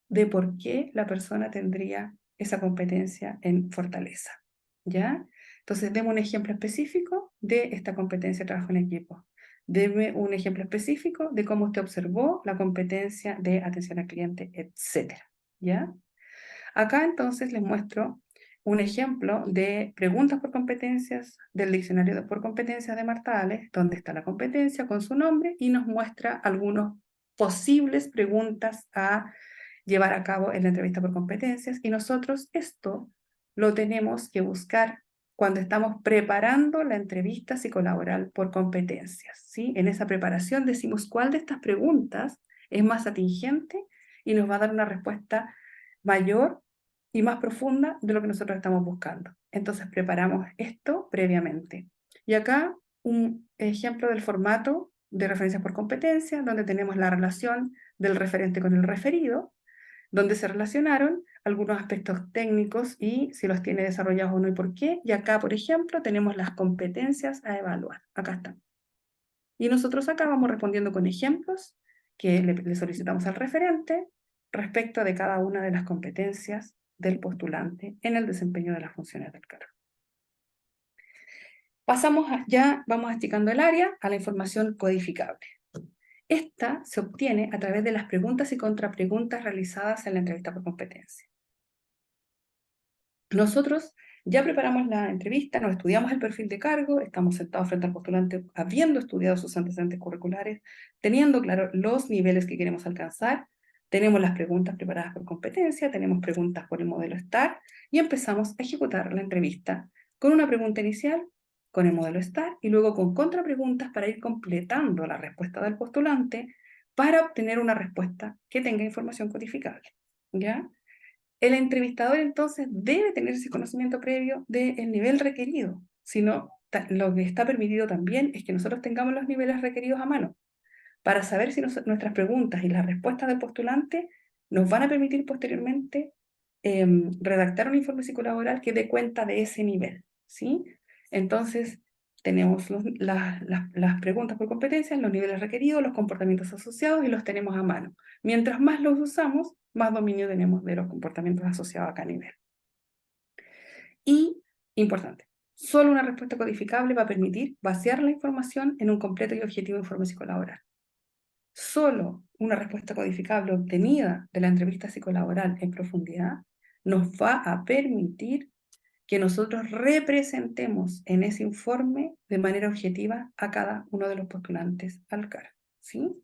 de por qué la persona tendría esa competencia en fortaleza, ¿ya? Entonces, deme un ejemplo específico de esta competencia de trabajo en equipo. Deme un ejemplo específico de cómo usted observó la competencia de atención al cliente, etcétera, ¿ya? Acá entonces les muestro un ejemplo de preguntas por competencias del diccionario por competencias de Martales, donde está la competencia con su nombre y nos muestra algunas posibles preguntas a llevar a cabo en la entrevista por competencias. Y nosotros esto lo tenemos que buscar cuando estamos preparando la entrevista psicolaboral por competencias, ¿sí? En esa preparación decimos cuál de estas preguntas es más atingente y nos va a dar una respuesta mayor y más profunda de lo que nosotros estamos buscando. Entonces preparamos esto previamente. Y acá un ejemplo del formato de referencias por competencia, donde tenemos la relación del referente con el referido, donde se relacionaron algunos aspectos técnicos y si los tiene desarrollados o no y por qué. Y acá, por ejemplo, tenemos las competencias a evaluar. Acá están. Y nosotros acá vamos respondiendo con ejemplos que le solicitamos al referente respecto de cada una de las competencias del postulante en el desempeño de las funciones del cargo. Ya vamos achicando el área a la información codificable. Esta se obtiene a través de las preguntas y contrapreguntas realizadas en la entrevista por competencia. Nosotros ya preparamos la entrevista, nos estudiamos el perfil de cargo, estamos sentados frente al postulante habiendo estudiado sus antecedentes curriculares, teniendo claro los niveles que queremos alcanzar, tenemos las preguntas preparadas por competencia, tenemos preguntas por el modelo STAR y empezamos a ejecutar la entrevista con una pregunta inicial, con el modelo STAR y luego con contrapreguntas para ir completando la respuesta del postulante para obtener una respuesta que tenga información codificable. ¿Ya? El entrevistador entonces debe tener ese conocimiento previo del nivel requerido, sino lo que está permitido también es que nosotros tengamos los niveles requeridos a mano, para saber si nuestras preguntas y las respuestas del postulante nos van a permitir posteriormente redactar un informe psicolaboral que dé cuenta de ese nivel, ¿sí? Entonces, tenemos las preguntas por competencias, los niveles requeridos, los comportamientos asociados y los tenemos a mano. Mientras más los usamos, más dominio tenemos de los comportamientos asociados a cada nivel. Y, importante, solo una respuesta codificable va a permitir vaciar la información en un completo y objetivo informe psicolaboral. Solo una respuesta codificable obtenida de la entrevista psicolaboral en profundidad nos va a permitir que nosotros representemos en ese informe de manera objetiva a cada uno de los postulantes al cargo, ¿sí?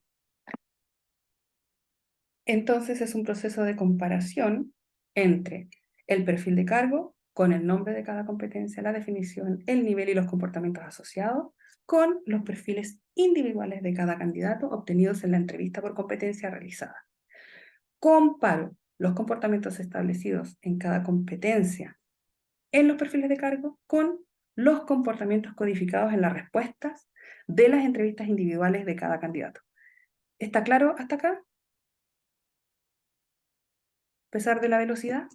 Entonces es un proceso de comparación entre el perfil de cargo con el nombre de cada competencia, la definición, el nivel y los comportamientos asociados, con los perfiles individuales de cada candidato obtenidos en la entrevista por competencia realizada. Comparo los comportamientos establecidos en cada competencia en los perfiles de cargo con los comportamientos codificados en las respuestas de las entrevistas individuales de cada candidato. ¿Está claro hasta acá? A pesar de la velocidad.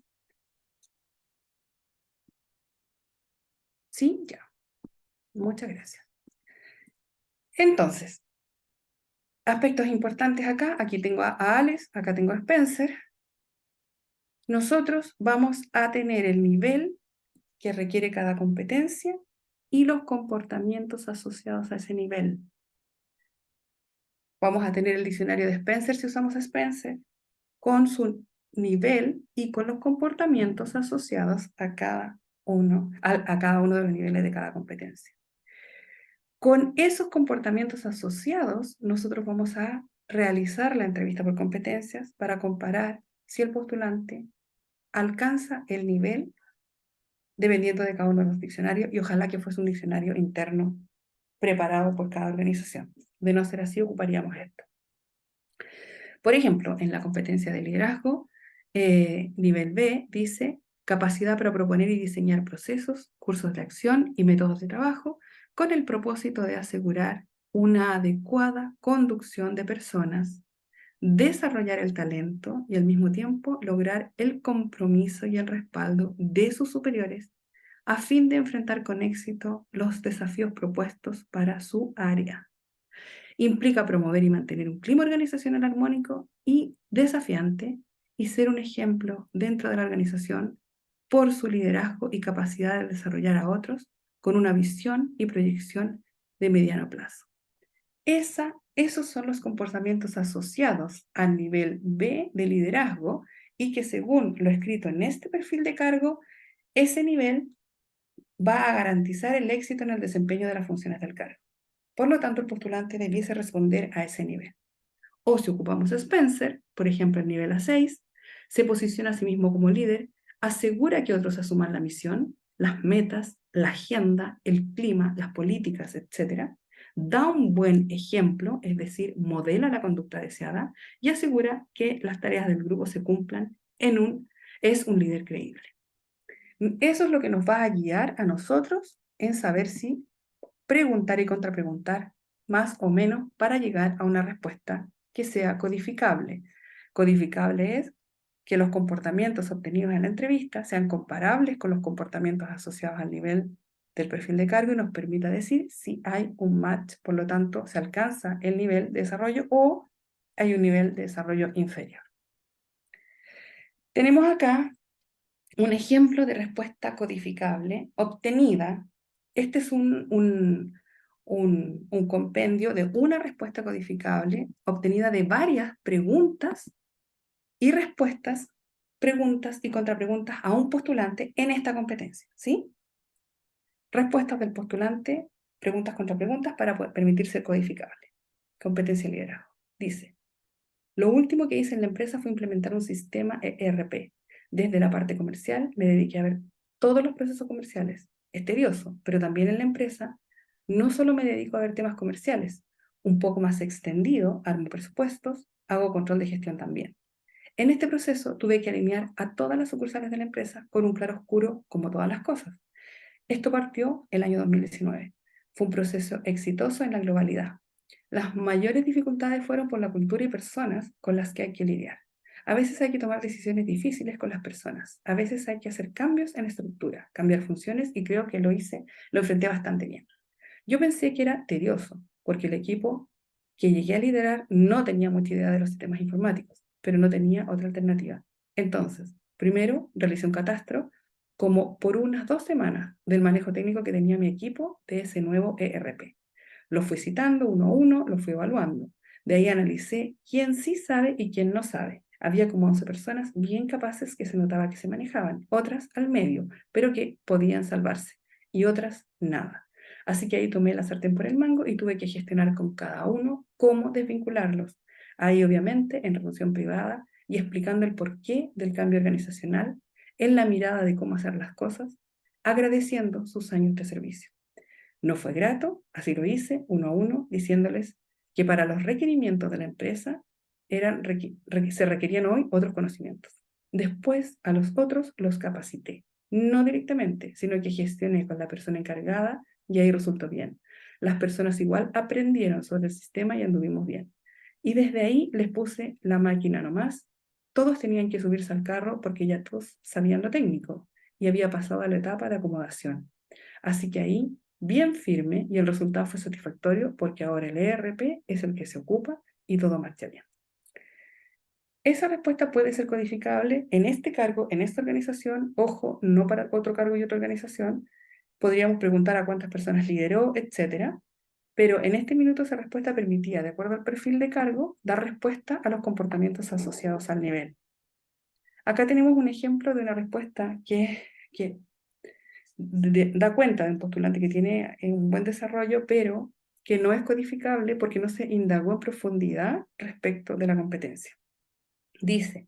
Sí, ya. Muchas gracias. Entonces, aspectos importantes acá. Aquí tengo a Alex, acá tengo a Spencer. Nosotros vamos a tener el nivel que requiere cada competencia y los comportamientos asociados a ese nivel. Vamos a tener el diccionario de Spencer si usamos Spencer, con su nivel y con los comportamientos asociados a cada uno de los niveles de cada competencia. Con esos comportamientos asociados, nosotros vamos a realizar la entrevista por competencias para comparar si el postulante alcanza el nivel dependiendo de cada uno de los diccionarios, y ojalá que fuese un diccionario interno preparado por cada organización. De no ser así, ocuparíamos esto. Por ejemplo, en la competencia de liderazgo, nivel B dice capacidad para proponer y diseñar procesos, cursos de acción y métodos de trabajo con el propósito de asegurar una adecuada conducción de personas, desarrollar el talento y al mismo tiempo lograr el compromiso y el respaldo de sus superiores a fin de enfrentar con éxito los desafíos propuestos para su área. Implica promover y mantener un clima organizacional armónico y desafiante y ser un ejemplo dentro de la organización por su liderazgo y capacidad de desarrollar a otros con una visión y proyección de mediano plazo. Esos son los comportamientos asociados al nivel B de liderazgo y que según lo escrito en este perfil de cargo, ese nivel va a garantizar el éxito en el desempeño de las funciones del cargo. Por lo tanto, el postulante debiese responder a ese nivel. O si ocupamos Spencer, por ejemplo, el nivel A6, se posiciona a sí mismo como líder, asegura que otros asuman la misión, las metas, la agenda, el clima, las políticas, etc. Da un buen ejemplo, es decir, modela la conducta deseada y asegura que las tareas del grupo se cumplan es un líder creíble. Eso es lo que nos va a guiar a nosotros en saber si preguntar y contrapreguntar más o menos para llegar a una respuesta que sea codificable. Codificable es que los comportamientos obtenidos en la entrevista sean comparables con los comportamientos asociados al nivel del perfil de cargo y nos permita decir si hay un match, por lo tanto, se alcanza el nivel de desarrollo o hay un nivel de desarrollo inferior. Tenemos acá un ejemplo de respuesta codificable obtenida Este es un compendio de una respuesta codificable obtenida de varias preguntas y respuestas, preguntas y contrapreguntas a un postulante en esta competencia, ¿sí? Respuestas del postulante, preguntas contra preguntas para permitir ser codificable. Competencia de liderazgo. Dice, lo último que hice en la empresa fue implementar un sistema ERP. Desde la parte comercial me dediqué a ver todos los procesos comerciales. Es tedioso, pero también en la empresa no solo me dedico a ver temas comerciales, un poco más extendido, armo presupuestos, hago control de gestión también. En este proceso tuve que alinear a todas las sucursales de la empresa con un claroscuro como todas las cosas. Esto partió el año 2019. Fue un proceso exitoso en la globalidad. Las mayores dificultades fueron por la cultura y personas con las que hay que lidiar. A veces hay que tomar decisiones difíciles con las personas. A veces hay que hacer cambios en la estructura, cambiar funciones y creo que lo enfrenté bastante bien. Yo pensé que era tedioso, porque el equipo que llegué a liderar no tenía mucha idea de los sistemas informáticos, pero no tenía otra alternativa. Entonces, primero realicé un catastro como por unas 2 semanas del manejo técnico que tenía mi equipo de ese nuevo ERP. Lo fui citando uno a uno, lo fui evaluando. De ahí analicé quién sí sabe y quién no sabe. Había como 11 personas bien capaces que se notaba que se manejaban, otras al medio, pero que podían salvarse, y otras nada. Así que ahí tomé la sartén por el mango y tuve que gestionar con cada uno cómo desvincularlos. Ahí obviamente en relación privada y explicando el porqué del cambio organizacional, en la mirada de cómo hacer las cosas, agradeciendo sus años de servicio. No fue grato, así lo hice, uno a uno, diciéndoles que para los requerimientos de la empresa se requerían hoy otros conocimientos. Después a los otros los capacité, no directamente, sino que gestioné con la persona encargada y ahí resultó bien. Las personas igual aprendieron sobre el sistema y anduvimos bien. Y desde ahí les puse la máquina nomás. Todos tenían que subirse al carro porque ya todos sabían lo técnico y había pasado a la etapa de acomodación. Así que ahí, bien firme, y el resultado fue satisfactorio porque ahora el ERP es el que se ocupa y todo marcha bien. Esa respuesta puede ser codificable en este cargo, en esta organización, ojo, no para otro cargo y otra organización. Podríamos preguntar a cuántas personas lideró, etcétera. Pero en este minuto esa respuesta permitía, de acuerdo al perfil de cargo, dar respuesta a los comportamientos asociados al nivel. Acá tenemos un ejemplo de una respuesta que da cuenta de un postulante que tiene un buen desarrollo, pero que no es codificable porque no se indagó en profundidad respecto de la competencia. Dice,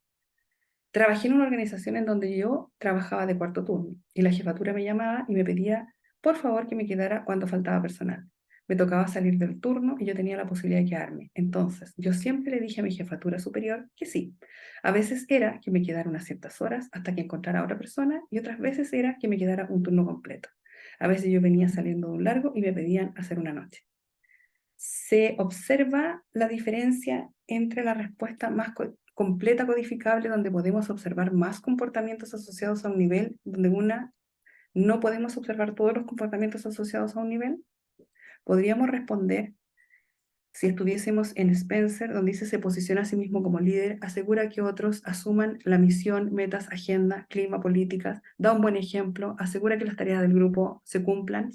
trabajé en una organización en donde yo trabajaba de cuarto turno y la jefatura me llamaba y me pedía, por favor, que me quedara cuando faltaba personal. Me tocaba salir del turno y yo tenía la posibilidad de quedarme. Entonces, yo siempre le dije a mi jefatura superior que sí. A veces era que me quedara unas ciertas horas hasta que encontrara a otra persona y otras veces era que me quedara un turno completo. A veces yo venía saliendo de un largo y me pedían hacer una noche. Se observa la diferencia entre la respuesta más completa codificable, donde podemos observar más comportamientos asociados a un nivel, donde una no podemos observar todos los comportamientos asociados a un nivel. Podríamos responder si estuviésemos en Spencer, donde dice se posiciona a sí mismo como líder, asegura que otros asuman la misión, metas, agenda, clima, políticas, da un buen ejemplo, asegura que las tareas del grupo se cumplan.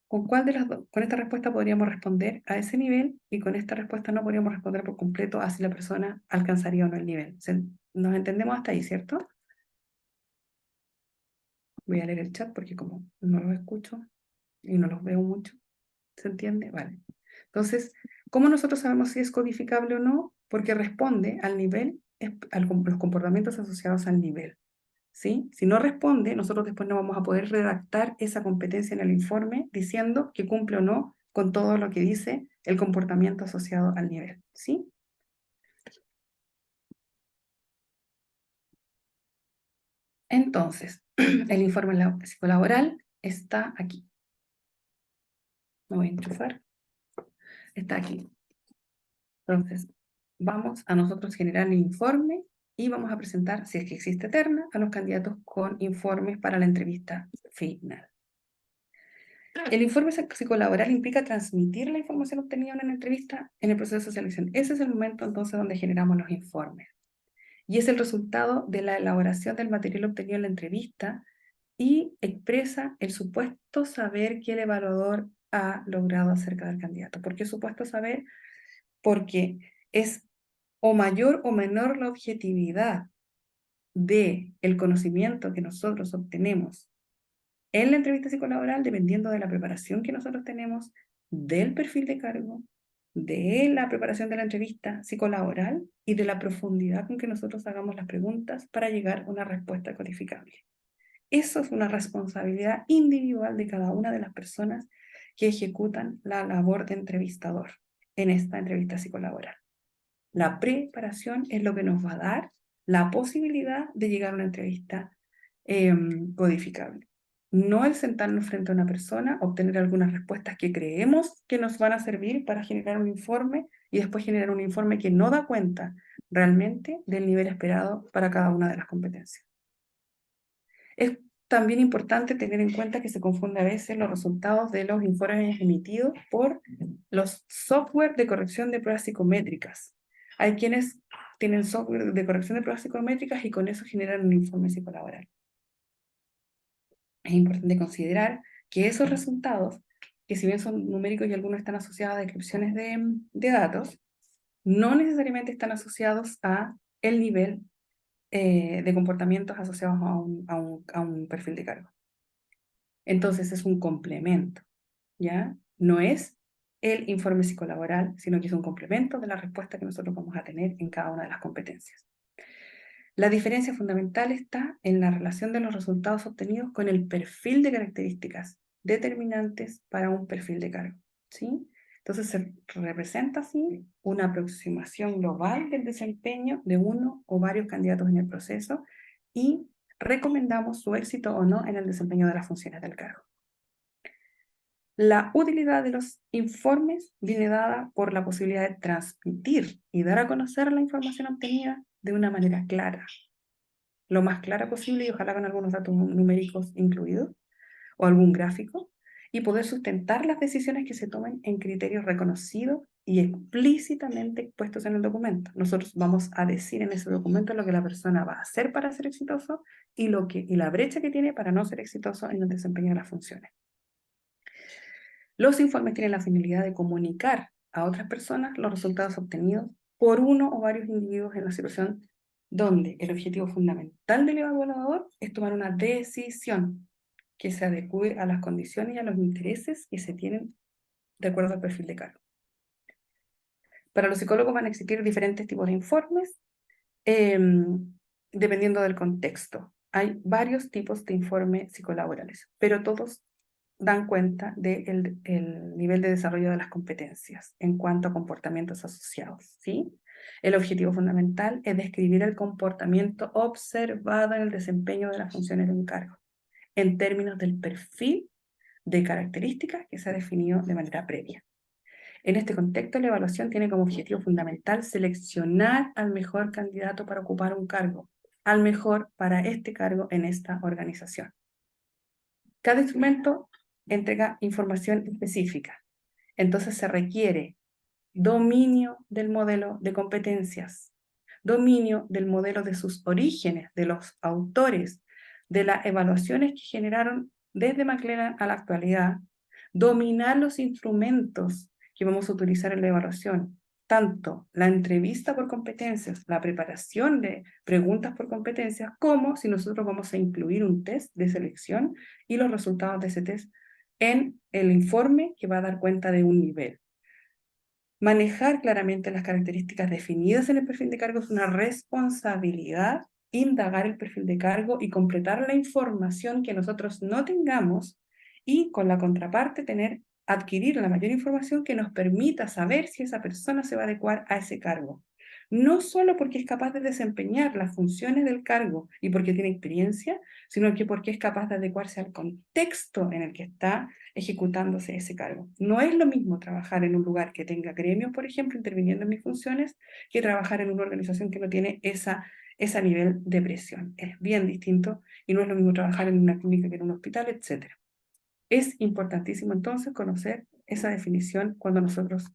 ¿Con cuál de las dos? Con esta respuesta podríamos responder a ese nivel y con esta respuesta no podríamos responder por completo a si la persona alcanzaría o no el nivel. ¿Nos entendemos hasta ahí, cierto? Voy a leer el chat porque como no los escucho y no los veo mucho, ¿se entiende? Vale. Entonces, ¿cómo nosotros sabemos si es codificable o no? Porque responde al nivel, los comportamientos asociados al nivel. ¿Sí? Si no responde, nosotros después no vamos a poder redactar esa competencia en el informe diciendo que cumple o no con todo lo que dice el comportamiento asociado al nivel. ¿Sí? Entonces, el informe psicolaboral está aquí. Me voy a enchufar. Está aquí. Entonces, vamos a nosotros generar el informe y vamos a presentar, si es que existe terna, a los candidatos con informes para la entrevista final. El informe psicolaboral implica transmitir la información obtenida en una entrevista en el proceso de selección. Ese es el momento entonces donde generamos los informes. Y es el resultado de la elaboración del material obtenido en la entrevista y expresa el supuesto saber que el evaluador ha logrado acerca del candidato. ¿Por qué supuesto saber? Porque es o mayor o menor la objetividad del conocimiento que nosotros obtenemos en la entrevista psicolaboral, dependiendo de la preparación que nosotros tenemos, del perfil de cargo, de la preparación de la entrevista psicolaboral y de la profundidad con que nosotros hagamos las preguntas para llegar a una respuesta codificable. Eso es una responsabilidad individual de cada una de las personas que ejecutan la labor de entrevistador en esta entrevista psicolaboral. La preparación es lo que nos va a dar la posibilidad de llegar a una entrevista codificable. No el sentarnos frente a una persona, obtener algunas respuestas que creemos que nos van a servir para generar un informe y después generar un informe que no da cuenta realmente del nivel esperado para cada una de las competencias. Es también importante tener en cuenta que se confunde a veces los resultados de los informes emitidos por los software de corrección de pruebas psicométricas. Hay quienes tienen software de corrección de pruebas psicométricas y con eso generan un informe psicolaboral. Es importante considerar que esos resultados, que si bien son numéricos y algunos están asociados a descripciones de datos, no necesariamente están asociados a el nivel de comportamientos asociados a un perfil de cargo. Entonces es un complemento, ¿ya? No es el informe psicolaboral, sino que es un complemento de la respuesta que nosotros vamos a tener en cada una de las competencias. La diferencia fundamental está en la relación de los resultados obtenidos con el perfil de características determinantes para un perfil de cargo, ¿sí? Entonces se representa así una aproximación global del desempeño de uno o varios candidatos en el proceso y recomendamos su éxito o no en el desempeño de las funciones del cargo. La utilidad de los informes viene dada por la posibilidad de transmitir y dar a conocer la información obtenida de una manera clara, lo más clara posible y ojalá con algunos datos numéricos incluidos o algún gráfico, y poder sustentar las decisiones que se tomen en criterios reconocidos y explícitamente expuestos en el documento. Nosotros vamos a decir en ese documento lo que la persona va a hacer para ser exitoso y la brecha que tiene para no ser exitoso en el desempeño de las funciones. Los informes tienen la finalidad de comunicar a otras personas los resultados obtenidos por uno o varios individuos en la situación donde el objetivo fundamental del evaluador es tomar una decisión que se adecue a las condiciones y a los intereses que se tienen de acuerdo al perfil de cargo. Para los psicólogos van a existir diferentes tipos de informes dependiendo del contexto. Hay varios tipos de informes psicolaborales, pero todos dan cuenta del nivel de desarrollo de las competencias en cuanto a comportamientos asociados, ¿sí? El objetivo fundamental es describir el comportamiento observado en el desempeño de las funciones de un cargo, en términos del perfil de características que se ha definido de manera previa. En este contexto, la evaluación tiene como objetivo fundamental seleccionar al mejor candidato para ocupar un cargo, al mejor para este cargo en esta organización. Cada instrumento entrega información específica, entonces se requiere dominio del modelo de competencias, dominio del modelo de sus orígenes, de los autores, de las evaluaciones que generaron desde McLellan a la actualidad, dominar los instrumentos que vamos a utilizar en la evaluación, tanto la entrevista por competencias, la preparación de preguntas por competencias, como si nosotros vamos a incluir un test de selección y los resultados de ese test en el informe que va a dar cuenta de un nivel. Manejar claramente las características definidas en el perfil de cargo es una responsabilidad, indagar el perfil de cargo y completar la información que nosotros no tengamos y con la contraparte adquirir la mayor información que nos permita saber si esa persona se va a adecuar a ese cargo. No solo porque es capaz de desempeñar las funciones del cargo y porque tiene experiencia, sino que porque es capaz de adecuarse al contexto en el que está ejecutándose ese cargo. No es lo mismo trabajar en un lugar que tenga gremios, por ejemplo, interviniendo en mis funciones, que trabajar en una organización que no tiene ese nivel de presión. Es bien distinto y no es lo mismo trabajar en una clínica que en un hospital, etc. Es importantísimo entonces conocer esa definición cuando nosotros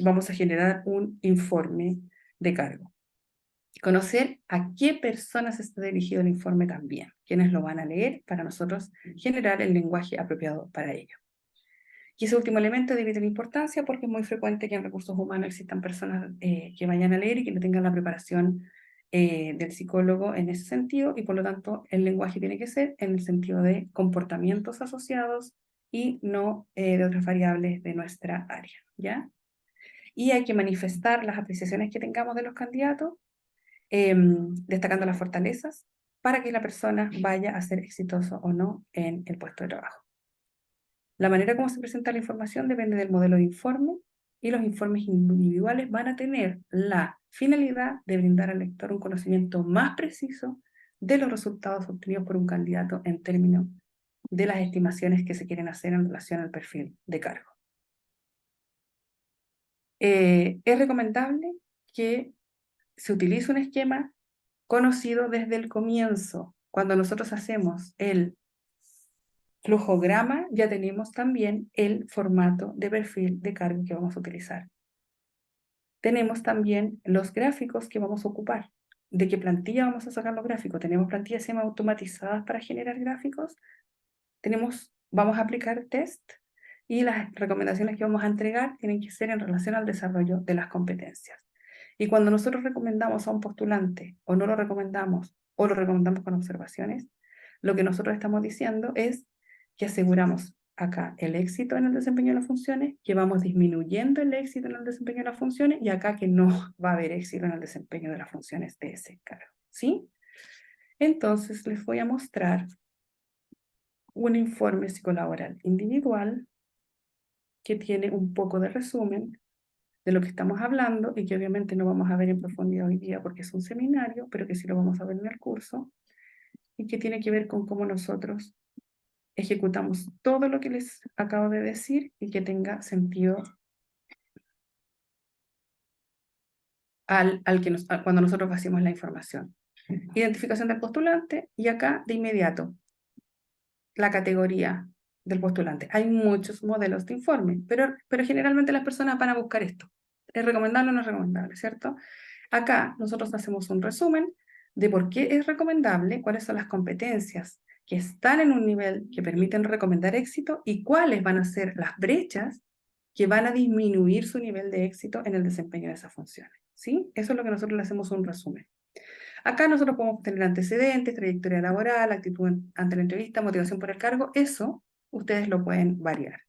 vamos a generar un informe de cargo. Conocer a qué personas está dirigido el informe también, quiénes lo van a leer para nosotros generar el lenguaje apropiado para ello. Y ese último elemento debe tener importancia porque es muy frecuente que en recursos humanos existan personas que vayan a leer y que no tengan la preparación del psicólogo en ese sentido, y por lo tanto el lenguaje tiene que ser en el sentido de comportamientos asociados y no de otras variables de nuestra área, ¿ya? Y hay que manifestar las apreciaciones que tengamos de los candidatos, destacando las fortalezas, para que la persona vaya a ser exitoso o no en el puesto de trabajo. La manera como se presenta la información depende del modelo de informe, y los informes individuales van a tener la finalidad de brindar al lector un conocimiento más preciso de los resultados obtenidos por un candidato en términos de las estimaciones que se quieren hacer en relación al perfil de cargo. Es recomendable que se utilice un esquema conocido desde el comienzo. Cuando nosotros hacemos el flujograma, ya tenemos también el formato de perfil de cargo que vamos a utilizar. Tenemos también los gráficos que vamos a ocupar. ¿De qué plantilla vamos a sacar los gráficos? Tenemos plantillas semi-automatizadas para generar gráficos. Vamos a aplicar test, y las recomendaciones que vamos a entregar tienen que ser en relación al desarrollo de las competencias. Y cuando nosotros recomendamos a un postulante, o no lo recomendamos, o lo recomendamos con observaciones, lo que nosotros estamos diciendo es que aseguramos acá el éxito en el desempeño de las funciones, que vamos disminuyendo el éxito en el desempeño de las funciones, y acá que no va a haber éxito en el desempeño de las funciones de ese cargo, ¿sí? Entonces les voy a mostrar un informe psicolaboral individual que tiene un poco de resumen de lo que estamos hablando, y que obviamente no vamos a ver en profundidad hoy día porque es un seminario, pero que sí lo vamos a ver en el curso, y que tiene que ver con cómo nosotros ejecutamos todo lo que les acabo de decir y que tenga sentido cuando nosotros vaciamos la información. Identificación del postulante, y acá de inmediato la categoría del postulante. Hay muchos modelos de informe, pero generalmente las personas van a buscar esto. ¿Es recomendable o no es recomendable, cierto? Acá nosotros hacemos un resumen de por qué es recomendable, cuáles son las competencias que están en un nivel que permiten recomendar éxito, y cuáles van a ser las brechas que van a disminuir su nivel de éxito en el desempeño de esas funciones, ¿sí? Eso es lo que nosotros le hacemos un resumen. Acá nosotros podemos tener antecedentes, trayectoria laboral, actitud ante la entrevista, motivación por el cargo. Eso ustedes lo pueden variar.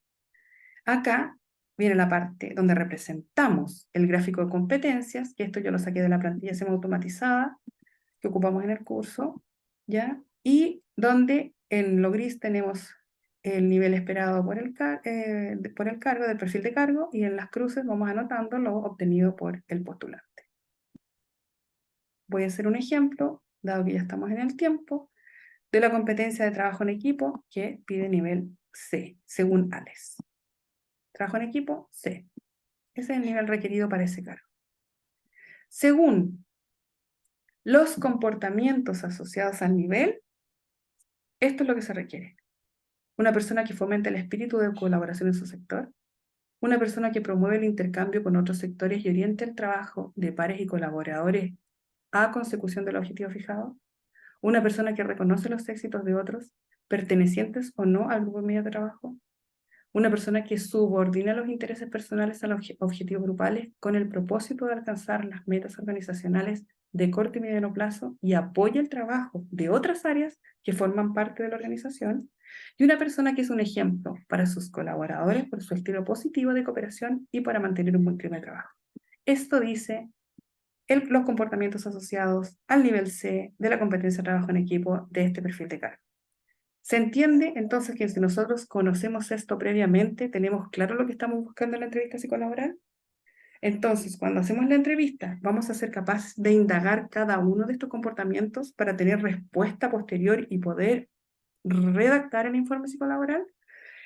Acá viene la parte donde representamos el gráfico de competencias, que esto yo lo saqué de la plantilla semi-automatizada que ocupamos en el curso, ¿ya? Y donde en lo gris tenemos el nivel esperado por el cargo, del perfil de cargo, y en las cruces vamos anotando lo obtenido por el postulante. Voy a hacer un ejemplo, dado que ya estamos en el tiempo, de la competencia de trabajo en equipo que pide nivel C, según ALES. Trabajo en equipo, C. Ese es el nivel requerido para ese cargo. Según los comportamientos asociados al nivel, esto es lo que se requiere. Una persona que fomente el espíritu de colaboración en su sector, una persona que promueve el intercambio con otros sectores y oriente el trabajo de pares y colaboradores a consecución del objetivo fijado, una persona que reconoce los éxitos de otros, pertenecientes o no al grupo medio de trabajo, una persona que subordina los intereses personales a los objetivos grupales con el propósito de alcanzar las metas organizacionales de corto y mediano plazo, y apoya el trabajo de otras áreas que forman parte de la organización, y una persona que es un ejemplo para sus colaboradores por su estilo positivo de cooperación y para mantener un buen clima de trabajo. Esto dice los comportamientos asociados al nivel C de la competencia de trabajo en equipo de este perfil de cargo. ¿Se entiende entonces que si nosotros conocemos esto previamente, tenemos claro lo que estamos buscando en la entrevista psicolaboral? Entonces, cuando hacemos la entrevista, vamos a ser capaces de indagar cada uno de estos comportamientos para tener respuesta posterior y poder redactar el informe psicolaboral.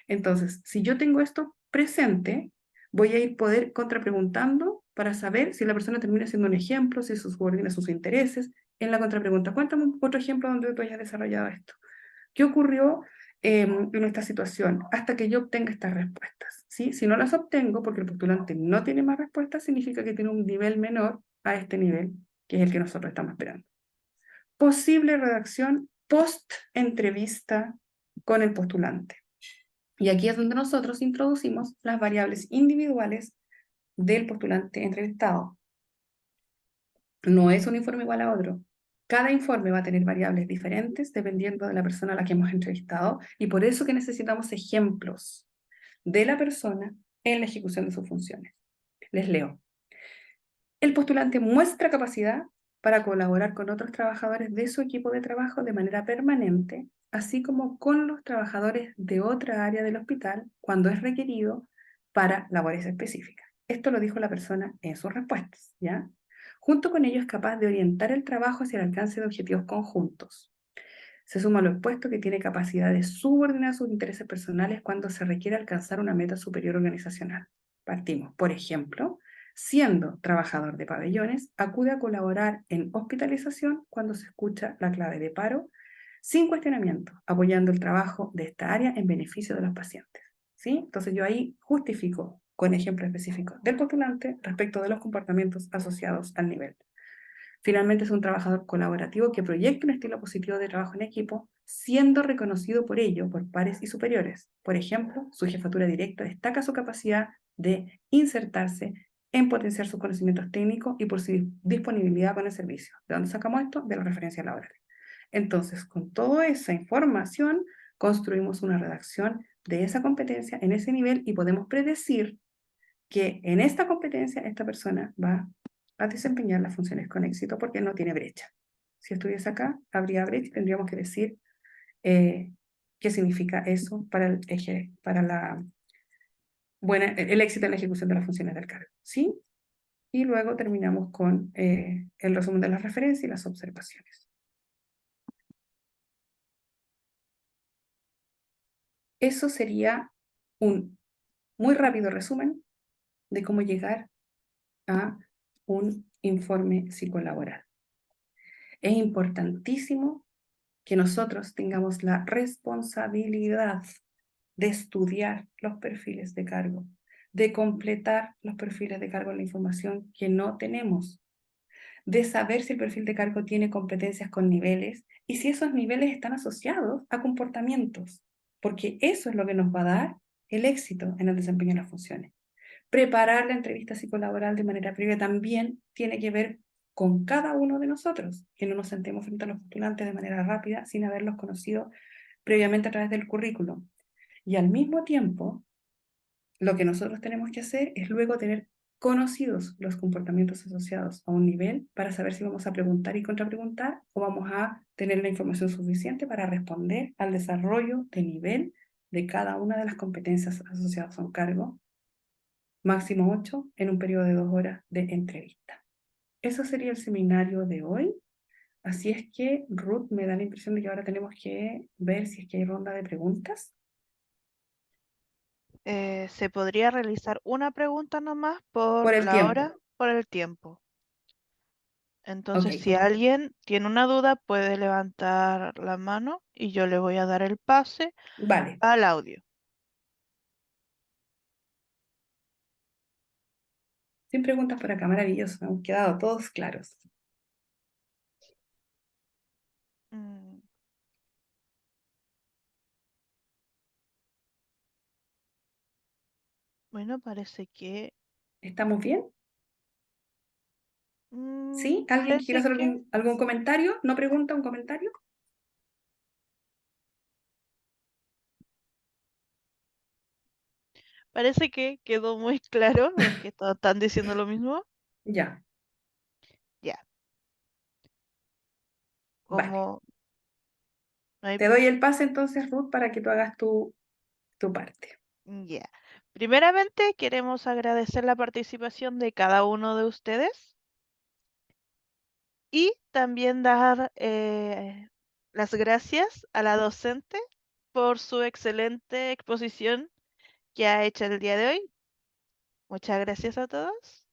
Entonces, si yo tengo esto presente, voy a ir poder contrapreguntando para saber si la persona termina siendo un ejemplo, si se subordina sus intereses. En la contrapregunta, cuéntame otro ejemplo donde tú hayas desarrollado esto. ¿Qué ocurrió en esta situación? Hasta que yo obtenga estas respuestas, ¿sí? Si no las obtengo porque el postulante no tiene más respuestas, significa que tiene un nivel menor a este nivel que es el que nosotros estamos esperando. Posible redacción post-entrevista con el postulante. Y aquí es donde nosotros introducimos las variables individuales del postulante entrevistado. No es un informe igual a otro. Cada informe va a tener variables diferentes dependiendo de la persona a la que hemos entrevistado y por eso que necesitamos ejemplos de la persona en la ejecución de sus funciones. Les leo. El postulante muestra capacidad para colaborar con otros trabajadores de su equipo de trabajo de manera permanente, así como con los trabajadores de otra área del hospital cuando es requerido para labores específicas. Esto lo dijo la persona en sus respuestas, ¿ya? Junto con ello es capaz de orientar el trabajo hacia el alcance de objetivos conjuntos. Se suma a lo expuesto que tiene capacidad de subordinar sus intereses personales cuando se requiere alcanzar una meta superior organizacional. Partimos, por ejemplo, siendo trabajador de pabellones, acude a colaborar en hospitalización cuando se escucha la clave de paro, sin cuestionamiento, apoyando el trabajo de esta área en beneficio de los pacientes. ¿Sí? Entonces yo ahí justifico con ejemplos específicos del postulante respecto de los comportamientos asociados al nivel. Finalmente es un trabajador colaborativo que proyecta un estilo positivo de trabajo en equipo, siendo reconocido por ello por pares y superiores. Por ejemplo, su jefatura directa destaca su capacidad de insertarse en potenciar sus conocimientos técnicos y por su disponibilidad con el servicio. ¿De dónde sacamos esto? De las referencias laborales. Entonces, con toda esa información, construimos una redacción de esa competencia en ese nivel y podemos predecir que en esta competencia esta persona va a desempeñar las funciones con éxito porque no tiene brecha. Si estuviese acá, habría brecha y tendríamos que decir qué significa eso para el eje, para el éxito en la ejecución de las funciones del cargo. ¿Sí? Y luego terminamos con el resumen de las referencias y las observaciones. Eso sería un muy rápido resumen de cómo llegar a un informe psicolaboral. Es importantísimo que nosotros tengamos la responsabilidad de estudiar los perfiles de cargo, de completar los perfiles de cargo en la información que no tenemos, de saber si el perfil de cargo tiene competencias con niveles y si esos niveles están asociados a comportamientos, porque eso es lo que nos va a dar el éxito en el desempeño de las funciones. Preparar la entrevista psicolaboral de manera previa también tiene que ver con cada uno de nosotros, que no nos sentemos frente a los postulantes de manera rápida sin haberlos conocido previamente a través del currículum. Y al mismo tiempo, lo que nosotros tenemos que hacer es luego tener conocidos los comportamientos asociados a un nivel para saber si vamos a preguntar y contrapreguntar o vamos a tener la información suficiente para responder al desarrollo de nivel de cada una de las competencias asociadas a un cargo, máximo 8 en un periodo de 2 horas de entrevista. Eso sería el seminario de hoy. Así es que, Ruth, me da la impresión de que ahora tenemos que ver si es que hay ronda de preguntas. Se podría realizar una pregunta nomás Por por el la hora, tiempo. por el tiempo. Ok, Entonces, si alguien tiene una duda, puede levantar la mano y yo le voy a dar el pase vale. al audio. Sin preguntas por acá, maravilloso. Han quedado todos claros. Mm, Bueno, parece que ¿Estamos bien? ¿Sí? ¿Alguien quiere parece hacer que algún comentario? ¿No pregunta, un comentario? quedó muy claro porque todos están diciendo lo mismo. Ya, Ya, vale. como no hay, Te doy el pase entonces, Ruth, para que tú hagas tu parte. ya. Primeramente, queremos agradecer la participación de cada uno de ustedes y también dar las gracias a la docente por su excelente exposición que ha hecho el día de hoy. Muchas gracias a todos.